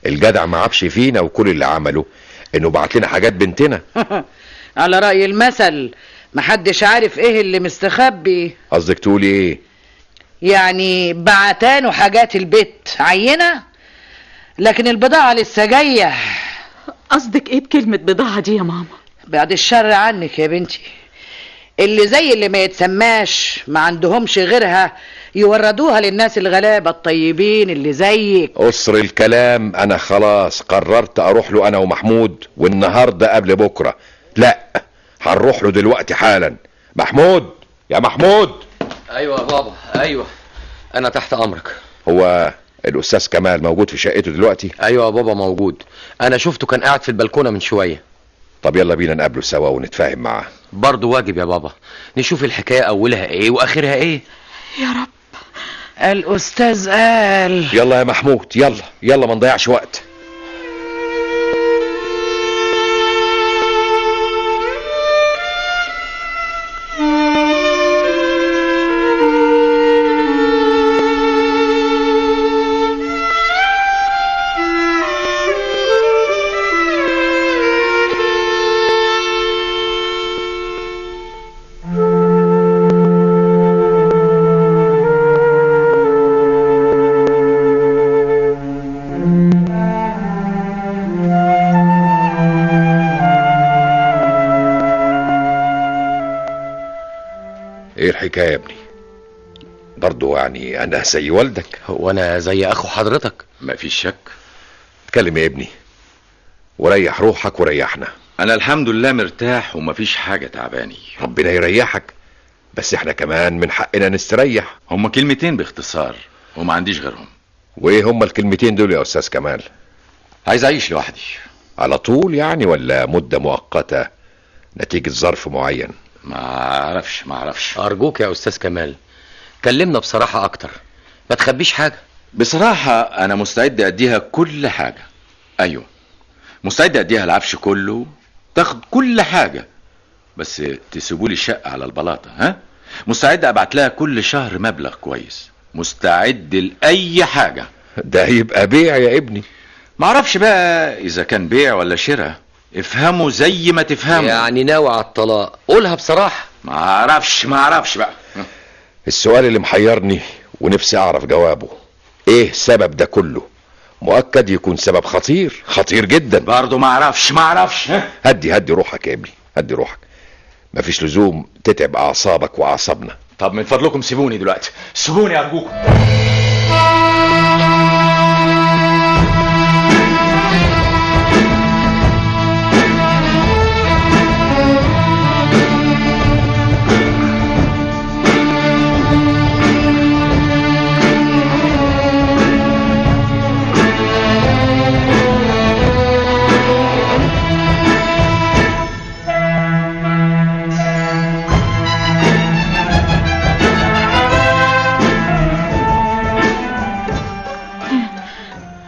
الجدع ما عبش فينا وكل اللي عمله انه بعت لنا حاجات بنتنا. على رأي المثل، محدش عارف ايه اللي مستخبي. قصدك تقولي ايه؟ يعني بعتانه حاجات البيت عينة، لكن البضاعة لسه جاية. قصدك ايه بكلمة بضاعة دي يا ماما؟ بعد الشر عنك يا بنتي، اللي زي اللي ما يتسماش ما عندهمش غيرها يوردوها للناس الغلابة الطيبين اللي زيك. قصر الكلام، انا خلاص قررت اروح له انا ومحمود، والنهاردة قبل بكرة. لا، هنروح له دلوقتي حالا. محمود، يا محمود. ايوه يا بابا، ايوه انا تحت امرك. هو الاستاذ كمال موجود في شقته دلوقتي؟ ايوه يا بابا موجود، انا شفته كان قاعد في البلكونة من شوية. طب يلا بينا نقابله سوا ونتفاهم معاه. برضه واجب يا بابا، نشوف الحكاية اولها ايه واخرها ايه. يا رب. الأستاذ قال. يلا يا محمود، يلا يلا ما نضيعش وقت. ايه الحكاية يا ابني؟ برضو يعني انا زي والدك. هو انا زي اخو حضرتك؟ مفيش شك. اتكلم يا ابني وريح روحك وريحنا. انا الحمد لله مرتاح ومفيش حاجة تعباني. ربنا يريحك، بس احنا كمان من حقنا نستريح. هما كلمتين باختصار وما عنديش غيرهم. وايه هما الكلمتين دول يا استاذ كمال؟ عايز اعيش لوحدي. على طول يعني ولا مدة مؤقتة نتيجة ظرف معين؟ ما اعرفش. ارجوك يا استاذ كمال، كلمنا بصراحة اكتر، ما تخبيش حاجة. بصراحة انا مستعد اديها كل حاجة. ايوه مستعد اديها العفش كله، تاخد كل حاجة، بس تسيبولي الشقة على البلاطة. ها، مستعد ابعت لها كل شهر مبلغ كويس، مستعد لاي حاجة. ده يبقى بيع يا ابني. معرفش بقى اذا كان بيع ولا شراء، افهموا زي ما تفهموا. يعني ناوي على الطلاق؟ قولها بصراحة. ما اعرفش بقى. السؤال اللي محيرني ونفسي اعرف جوابه، ايه سبب ده كله؟ مؤكد يكون سبب خطير جدا. برضه ما اعرفش. هدي روحك يا ابني، هدي روحك، مفيش لزوم تتعب اعصابك واعصابنا. طب من فضلكم سيبوني دلوقتي، سيبوني ارجوكم.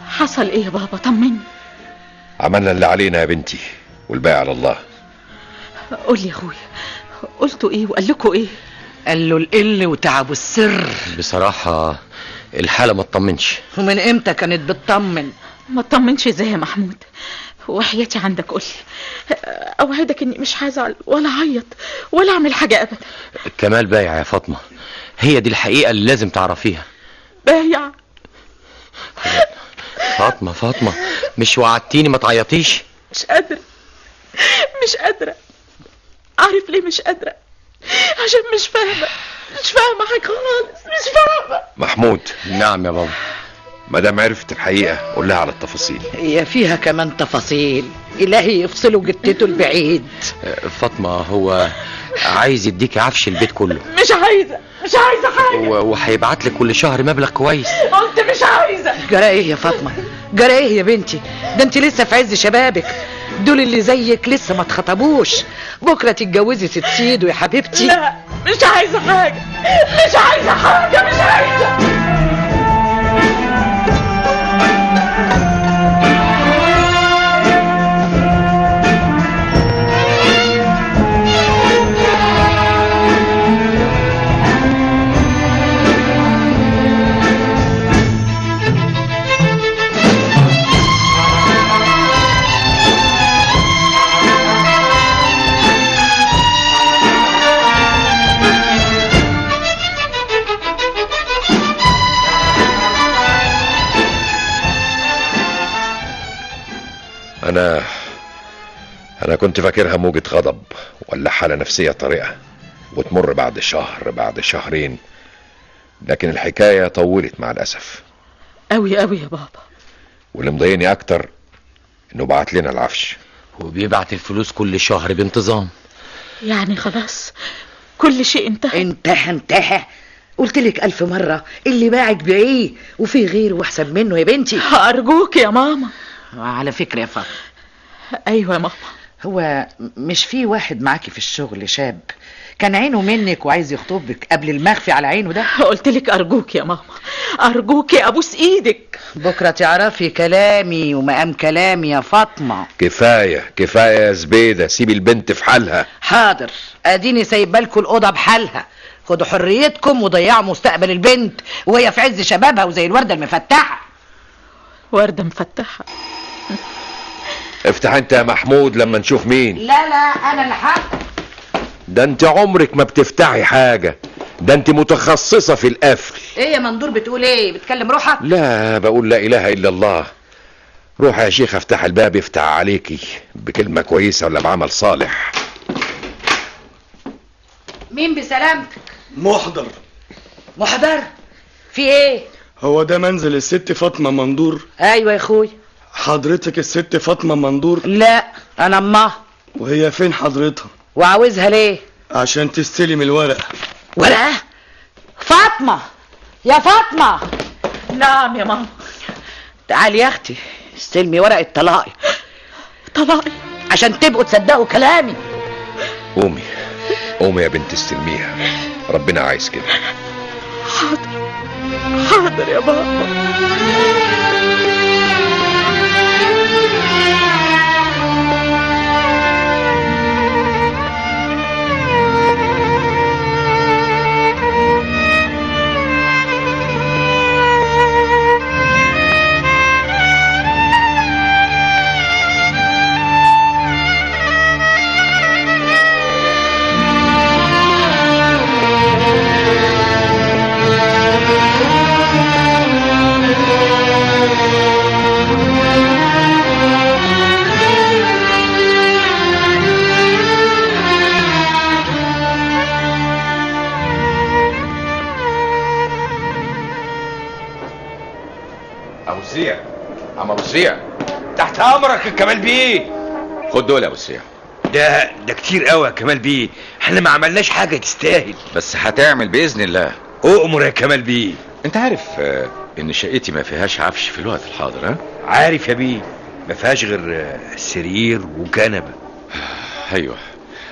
حصل ايه يا بابا؟ طمني. عملنا اللي علينا يا بنتي والباقي على الله. قول لي يا اخويا، قلتوا ايه وقال لكم ايه؟ قال له القل وتعبوا السر. بصراحة الحالة ما تطمنش. ومن امتى كانت بتطمن؟ ما تطمنش ازاي يا محمود؟ وحياتي عندك قولي، اوعدك اني مش هزعل ولا اعيط ولا اعمل حاجة ابدا. كمال بايع يا فاطمة، هي دي الحقيقة اللي لازم تعرفيها. بايع؟ فاطمة مش وعدتيني ما تعيطيش؟ مش قادرة، مش قادرة. عارف ليه مش قادرة؟ عشان مش فاهمة حاجة خالص، مش فاهمة. محمود. نعم يا بابا. مادام عرفت الحقيقة قول لها على التفاصيل. هي فيها كمان تفاصيل، إلهي يفصلوا جتته البعيد. فاطمة هو عايز يديك عفش البيت كله، مش عايزة حاجة. وهيبعت لك كل شهر مبلغ كويس. قلت مش عايزة. جرى ايه يا فاطمة؟ جرى ايه يا بنتي؟ ده انت لسه في عز شبابك، دول اللي زيك لسه ما اتخطبوش، بكرة تتجوزي ست سيدو يا حبيبتي. لا مش عايزة حاجة، مش عايزة حاجة، مش عايزة. أنا كنت فاكرها موجة غضب ولا حالة نفسية طارئة وتمر بعد شهر بعد شهرين، لكن الحكاية طولت مع الأسف. أوي يا بابا. واللي مضايقني أكتر إنه بعت لنا العفش، وبيبعت الفلوس كل شهر بانتظام. يعني خلاص كل شيء انتهى. قلت لك 1000 مرة اللي باعك بإيه، وفي غيره واحسن منه يا بنتي. أرجوك يا ماما. على فكرة يا فاطمة. أيوة يا ماما. هو مش في واحد معاكي في الشغل شاب كان عينه منك وعايز يخطبك قبل المخفي على عينه ده؟ قلت لك أرجوك يا ماما، أرجوك أبوس إيدك. بكرة تعرفي كلامي ومقام كلامي يا فاطمة. كفاية يا زبيدة، سيب البنت في حالها. حاضر، اديني سايبالكوا الأوضة بحالها، خدوا حريتكم وضيعوا مستقبل البنت وهي في عز شبابها وزي الوردة المفتحة. وردة مفتحة؟ افتح انت يا محمود لما نشوف مين. لا انا اللي هفتح. ده انت عمرك ما بتفتحي حاجة، ده انت متخصصة في القفل. ايه يا مندور بتقول ايه؟ بتكلم روحك؟ لا بقول لا اله الا الله. روح يا شيخ افتح الباب يفتح عليكي بكلمة كويسة ولا بعمل صالح. مين بسلامتك؟ محضر. في ايه؟ هو ده منزل الست فاطمة مندور؟ ايوه يا اخوي. حضرتك الست فاطمة مندور؟ لا انا امها. وهي فين حضرتها؟ وعاوزها ليه؟ عشان تستلم الورقة. ورقة؟ فاطمة يا فاطمة. نعم يا ماما. تعالي يا اختي استلمي ورقة طلاقي. طلاقي؟ عشان تبقوا تصدقوا كلامي. قومي يا بنت استلميها، ربنا عايز كده. حاضر يا بابا. عم ابو سريع. تحت امرك يا كمال بيه. خد دول يا ابو سريع. ده كتير قوي يا كمال بيه، احنا ما عملناش حاجة تستاهل. بس هتعمل باذن الله. اؤمر يا كمال بيه. انت عارف ان شقتي ما فيهاش عفش في الوقت الحاضر؟ ها؟ عارف يا بيه، ما فيهاش غير سرير وكنبة. ايوه،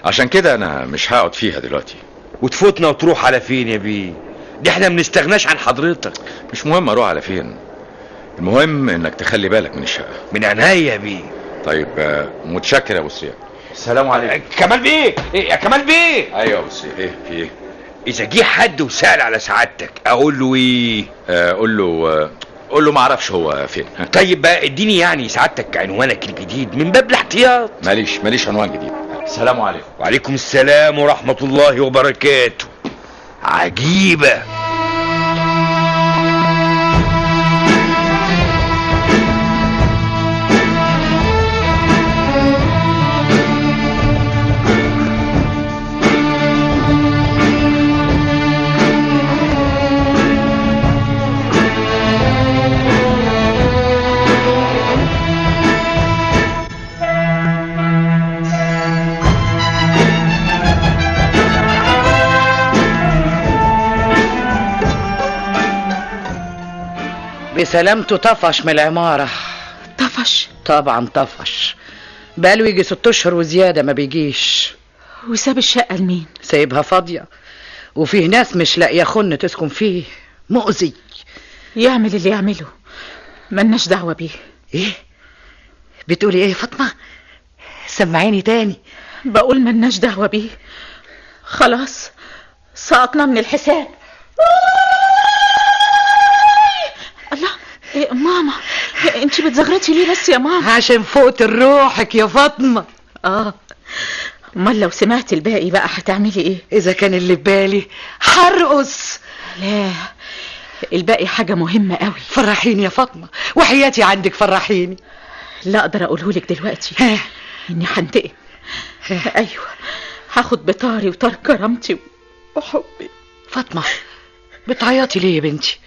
عشان كده انا مش هقعد فيها دلوقتي. وتفوتنا وتروح على فين يا بيه؟ دي احنا منستغناش عن حضرتك. مش مهم اروح على فين، المهم انك تخلي بالك من الشقة. من عينيا يا بيه. طيب متشكر يا ابو سريع. السلام عليكم. كمال بيه. إيه يا كمال بيه؟ ايوه يا ابو سريع. ايه في ايه؟ اذا جه حد وسأل على سعادتك اقول له ايه؟ قول له ما اعرفش هو فين. طيب بقى اديني يعني سعادتك عنوانك الجديد من باب الاحتياط. ماليش عنوان جديد. السلام عليكم. وعليكم السلام ورحمة الله وبركاته. عجيبة. بسلامته طفش من العمارة. طفش؟ طبعا طفش، بقاله يجي 6 اشهر وزيادة ما بيجيش. وساب الشقة لمين؟ سايبها فاضية، وفيه ناس مش لاقية خن تسكن فيه، مؤذي. يعمل اللي يعمله، ملناش دعوة بيه. ايه بتقولي ايه يا فاطمة؟ سمعيني تاني. بقول ملناش دعوة بيه، خلاص سقطنا من الحساب. الله، إيه ماما، انتي بتزغرتي ليه بس يا ماما؟ عشان فوت روحك يا فاطمة. امال لو سمعت الباقي بقى هتعملي ايه؟ اذا كان اللي في بالي هرقص. لا، الباقي حاجة مهمة قوي. فرحيني يا فاطمة، وحياتي عندك فرحيني. لا اقدر اقولهولك دلوقتي اني هنتقم. ايوه، هاخد بطاري وطار كرامتي وحبي. فاطمة بتعيطي ليه يا بنتي؟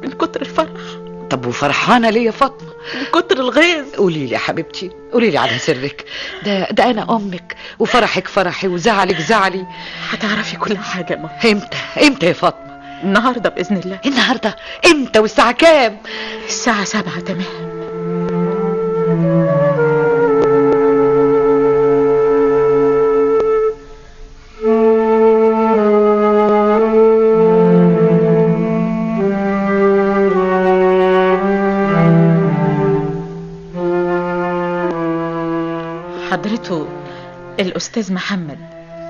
من كتر الفرح. طب وفرحانة ليه يا فاطمة؟ من كتر الغيظ. قولي لي يا حبيبتي، قولي لي على سرك. ده انا امك، وفرحك فرحي وزعلك زعلي. هتعرفي كل حاجة يا ماما. امتى يا فاطمة؟ النهاردة بإذن الله. النهاردة؟ امتى والساعة كام؟ الساعة 7 تمام. حضرته الأستاذ محمد،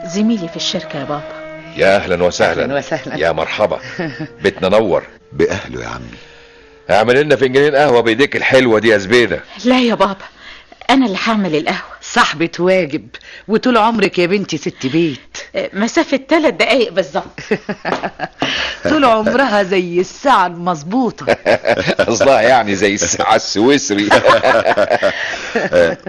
زميلي في الشركة يا بابا. يا اهلا وسهلا. أهلاً وسهلاً. يا مرحبا. بيتنا نور. بأهله يا عمي. اعمل لنا فنجانين قهوه بايديك الحلوه دي يا زبيده. لا يا بابا، انا اللي هعمل القهوة. صاحبة واجب، وطول عمرك يا بنتي ست بيت. مسافة 3 دقايق بالظبط. طول عمرها زي الساعة المظبوطة. قصدها يعني زي الساعه السويسري.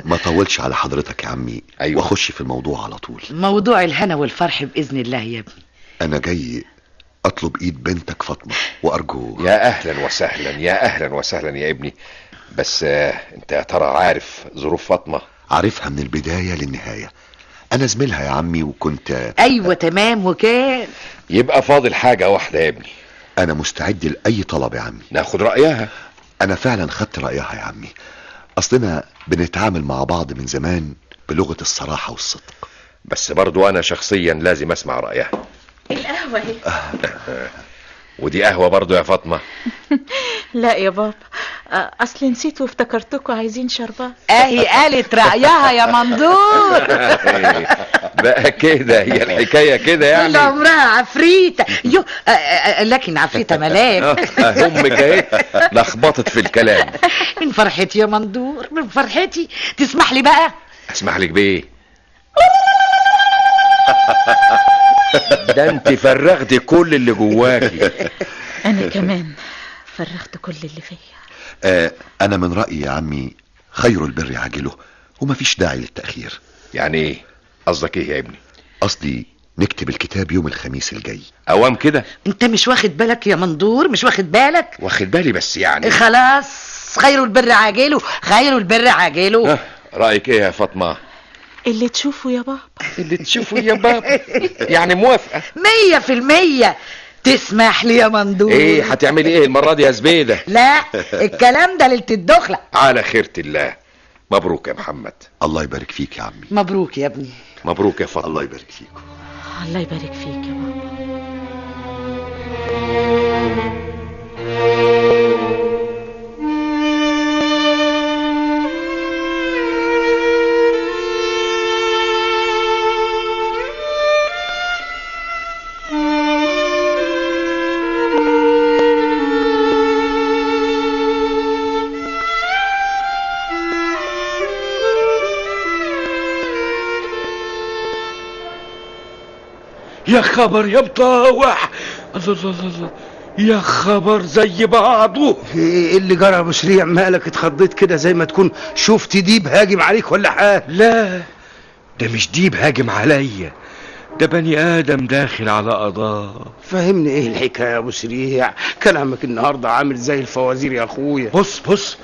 ما طولش على حضرتك يا عمي. أيوة. واخش في الموضوع على طول. موضوع الهنا والفرح بإذن الله يا ابني. انا جاي اطلب ايد بنتك فاطمة، وارجو. يا اهلا وسهلا، يا اهلا وسهلا يا ابني. بس انت يا ترى عارف ظروف فاطمة؟ عارفها من البداية للنهاية. انا زميلها يا عمي، وكنت ايوه تمام. وكان يبقى فاضل حاجة واحدة يا ابني. انا مستعد لأي طلب يا عمي. ناخد رأيها. انا فعلا خدت رأيها يا عمي. اصلنا بنتعامل مع بعض من زمان بلغة الصراحة والصدق. بس برضو انا شخصيا لازم اسمع رأيها. القهوة اهي. ودي قهوة برضو يا فاطمة؟ لا يا بابا، اصل نسيت وافتكرتكم عايزين شربات. اهي قالت رأيها يا مندور. بقى كده هي الحكاية كده يعني. طول عمرها عفريتة. لكن عفريتة ملام. امك اهي لخبطت في الكلام. من فرحتي يا مندور، من فرحتي. تسمح لي بقى؟ اسمح لك بايه؟ ده انت فرغتي كل اللي جواكي. انا كمان فرغت كل اللي فيا. انا من رأيي يا عمي خير البر عاجله، ومفيش داعي للتأخير. يعني ايه؟ قصدك ايه يا ابني؟ قصدي نكتب الكتاب يوم الخميس الجاي. اوام كده؟ انت مش واخد بالك يا مندور؟ مش واخد بالك؟ واخد بالي بس يعني. خلاص، خير البر عاجله، خير البر عاجله. رأيك ايه يا فاطمة؟ اللي تشوفه يا بابا. اللي تشوفه يا بابا. يعني موافقة 100%. تسمح لي يا مندور؟ ايه هتعملي ايه المرة دي يا زبيدة؟ لا، الكلام ده ليلة الدخلة. على خيرة الله. مبروك يا محمد. الله يبارك فيك يا عمي. مبروك يا ابني. مبروك يا فاطمة. الله يبارك فيك. الله يبارك فيك يا بابا. يا خبر يا مطاوع. الله الله الله، يا خبر زي بعضه. ايه اللي جرى يا ابو سريع؟ مالك اتخضيت كده زي ما تكون شفت ديب هاجم عليك ولا حاجه؟ لا، ده مش ديب هاجم عليا، ده بني ادم داخل على قضاء. فهمني ايه الحكايه يا ابو سريع؟ كلامك النهارده عامل زي الفوازير يا اخويا. بص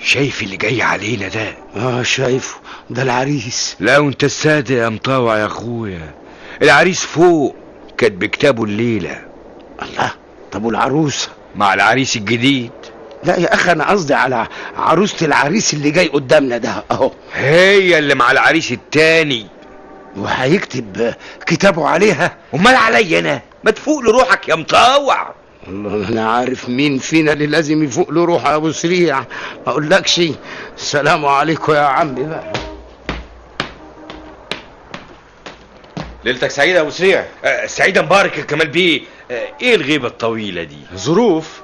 شايف اللي جاي علينا ده؟ شايفه، ده العريس. لا وانت الصادق يا مطاوع يا اخويا، العريس فوق كاتب كتابه الليله. الله، طب والعروسه؟ مع العريس الجديد. لا يا اخي، انا قصدي على عروسة العريس اللي جاي قدامنا ده اهو. هي اللي مع العريس التاني. وهيكتب كتابه عليها؟ امال عليا انا؟ ما تفوق لروحك يا مطاوع. والله انا عارف مين فينا اللي لازم يفوق له روح يا ابو سريع. ما اقولكش. السلام عليكم يا عمي بقى. ليلتك سعيدة يا ابو سريع. سعيدة مبارك يا كمال بيه. ايه الغيبة الطويلة دي؟ ظروف،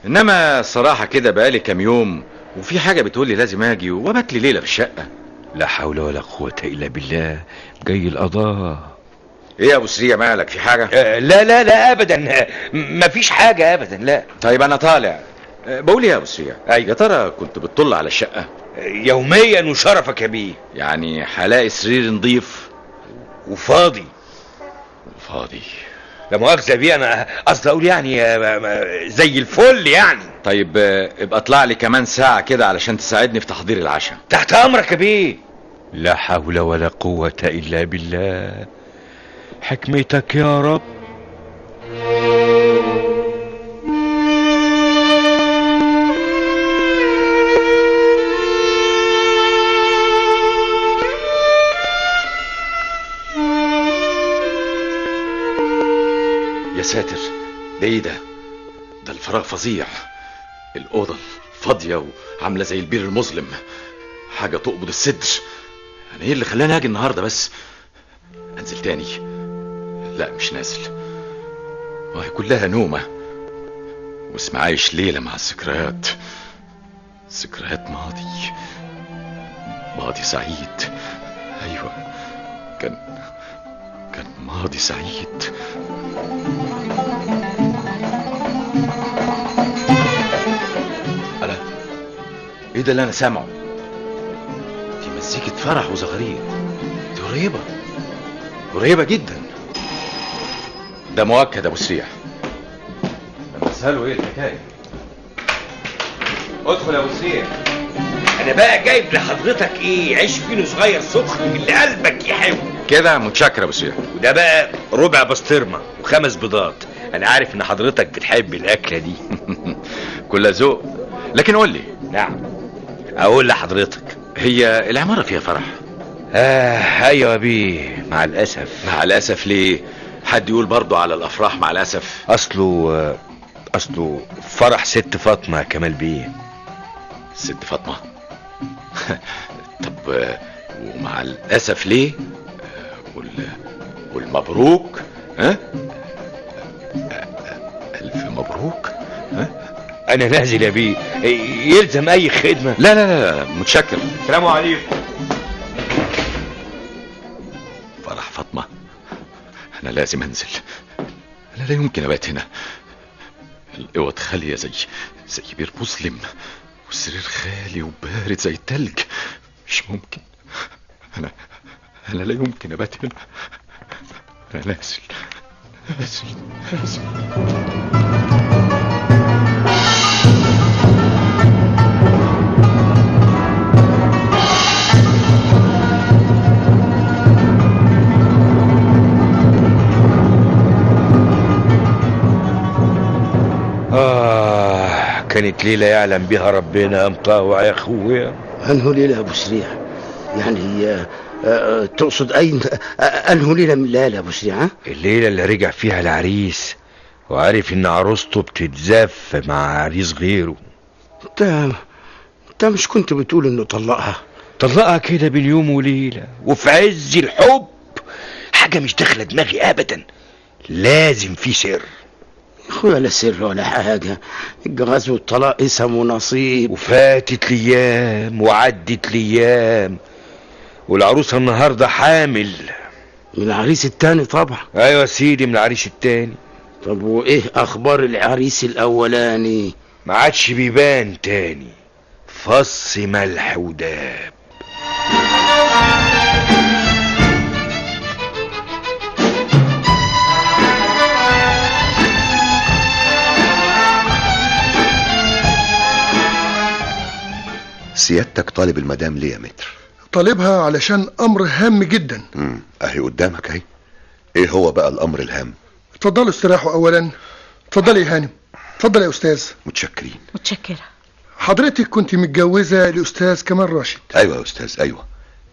انما صراحة كده بقالي كام يوم وفي حاجة بتقولي لازم اجي وابات لي ليلة في الشقة. لا حول ولا قوة الا بالله. جاي القضاء. ايه يا ابو سريع مالك؟ في حاجة؟ لا لا لا ابدا، مفيش حاجة ابدا. لا. طيب انا طالع. بقول يا ابو سريع، أيوة. يا ترى كنت بتطل على الشقة؟ يوميا وشرفك يا بيه. يعني هلاقي سرير نضيف وفاضي. فاضي؟ لا مؤاخذة بيه، انا قصدي اقول يعني زي الفل يعني. طيب ابقى اطلع لي كمان ساعة كده علشان تساعدني في تحضير العشاء. تحت امرك يا بيه. لا حول ولا قوة الا بالله. حكمتك يا رب. يا ساتر، ده ايه ده؟ ده الفراغ فظيع. الأوضة فاضية وعاملة زي البير المظلم، حاجة تقبض الصدر. يعني ايه اللي خلاني اجي النهاردة بس؟ انزل تاني؟ لا مش نازل، وهي كلها نومة واسم عايش ليلة مع الذكريات. ذكريات ماضي سعيد. ايوه، كان ماضي سعيد. ألا ايه ده اللي انا سامعه؟ دي مزيكة فرح وزغاريد. دي قريبة جدا. ده مؤكد ابو سريع. لما اساله ايه الحكاية. ادخل يا ابو سريع. انا بقى جايب لحضرتك ايه؟ عيش فينو صغير سخن من اللي قلبك يحب. كده متشكر يا ابو سريع. وده بقى ربع بسطرمة و5 بيضات. انا عارف ان حضرتك بتحب الاكلة دي. كلها ذوق. لكن قول لي. نعم. اقول لحضرتك، هي العمارة فيها فرح؟ ايوه يا بيه، مع الاسف. مع الاسف ليه؟ حد يقول برضو على الافراح مع الاسف. اصله فرح ست فاطمة يا كمال بيه. ست فاطمة؟ طب ومع الاسف ليه؟ والمبروك؟ ها؟ الف مبروك. ها؟ انا نازل يا بيه، يلزم اي خدمة. لا لا لا متشكر. السلام عليكم. فرح فاطمة، انا لازم انزل. انا لا يمكن ابات هنا. الاوض خالية زي بير مظلم، والسرير خالي وبارد زي التلج. مش ممكن. انا لا يمكن ابات هنا. انا نازل. كانت ليلة يعلم بها ربنا. مطاوع يا اخويا. انه ليلة يا ابو سريع؟ يعني تقصد انه ليلة من الليالي يا ابو سريع؟ الليلة اللي رجع فيها العريس وعارف ان عروسته بتتزف مع عريس غيره. انت مش كنت بتقول انه طلقها كده بين يوم وليلة وفي عز الحب. حاجة مش داخلة دماغي ابدا. لازم في سر. اخويا لا سر ولا حاجة. الجواز والطلاق اسم ونصيب. وفاتت الايام وعدت الايام، والعروسة النهاردة حامل من العريس التاني طبعا. ايوه يا سيدي، من العريس التاني. طب وايه اخبار العريس الاولاني؟ ما عادش بيبان تاني. فص ملح وداب. سيادتك طالب المدام ليه يا متر؟ طالبها علشان امر هام جدا. اهي قدامك اهي. ايه هو بقى الامر الهام؟ اتفضلوا استراحوا اولا. اتفضلي يا هانم. اتفضل يا أستاذ. متشكرين. متشكرة. حضرتك كنت متجوزة لأستاذ كمال راشد؟ ايوه يا استاذ، ايوه،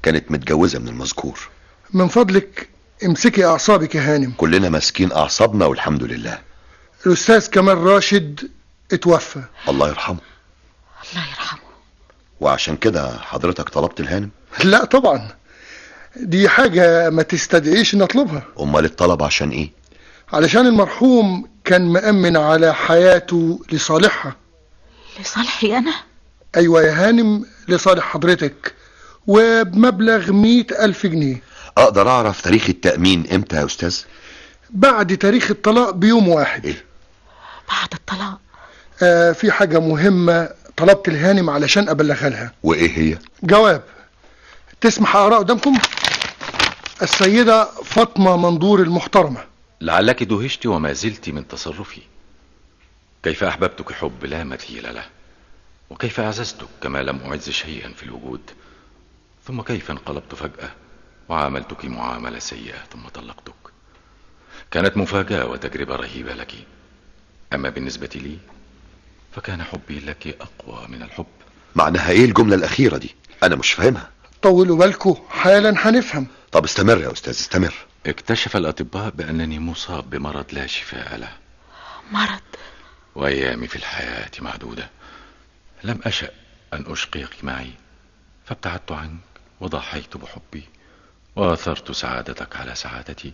كانت متجوزة من المذكور. من فضلك امسكي أعصابك يا هانم. كلنا ماسكين اعصابنا والحمد لله. الأستاذ كمال راشد اتوفى. الله يرحمه. الله يرحمه. وعشان كده حضرتك طلبت الهانم؟ لا طبعا، دي حاجة ما تستدعيش نطلبها. امال الطلب عشان ايه؟ علشان المرحوم كان مأمن على حياته لصالحها. لصالحي أنا؟ أيوة يا هانم، لصالح حضرتك، وبمبلغ 100,000 جنيه. اقدر اعرف تاريخ التأمين امتى يا استاذ؟ بعد تاريخ الطلاق بيوم واحد. إيه؟ بعد الطلاق؟ في حاجة مهمة طلبت الهانم علشان أبلغها لها. وايه هي؟ جواب. تسمح أقرأ قدامكم؟ السيدة فاطمة مندور المحترمة. لعلك دهشت وما زلت من تصرفي. كيف أحببتك حب لا مثيل له، وكيف أعززتك كما لم أعز شيئا في الوجود، ثم كيف انقلبت فجأة وعاملتك معاملة سيئة ثم طلقتك. كانت مفاجأة وتجربة رهيبة لك، أما بالنسبة لي فكان حبي لك أقوى من الحب. معناها ايه الجملة الأخيرة دي؟ أنا مش فاهمها. طولوا بالكم، حالا هنفهم. طب استمر يا أستاذ، استمر. اكتشف الأطباء بأنني مصاب بمرض لا شفاء له. مرض؟ وأيامي في الحياة معدودة. لم أشأ أن أشقيك معي، فابتعدت عنك وضحيت بحبي وآثرت سعادتك على سعادتي.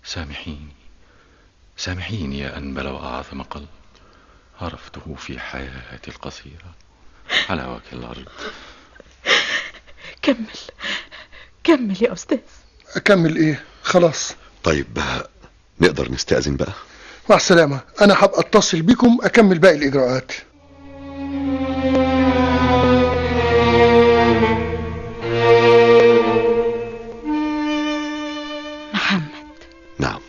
سامحيني، سامحيني يا أنبل وأعظم قلب عرفته في حياتي القصيرة على وجه الأرض. كمل كمل يا أستاذ. أكمل إيه؟ خلاص. طيب نقدر نستأذن بقى؟ مع السلامة، أنا هبقى أتصل بكم أكمل باقي الإجراءات. محمد. نعم.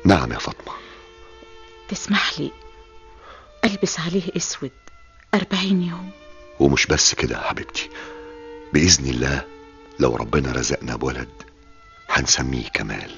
نعم يا فاطمة. تسمح لي ألبس عليه أسود 40 يوم؟ ومش بس كده يا حبيبتي، بإذن الله لو ربنا رزقنا بولد هنسميه كمال.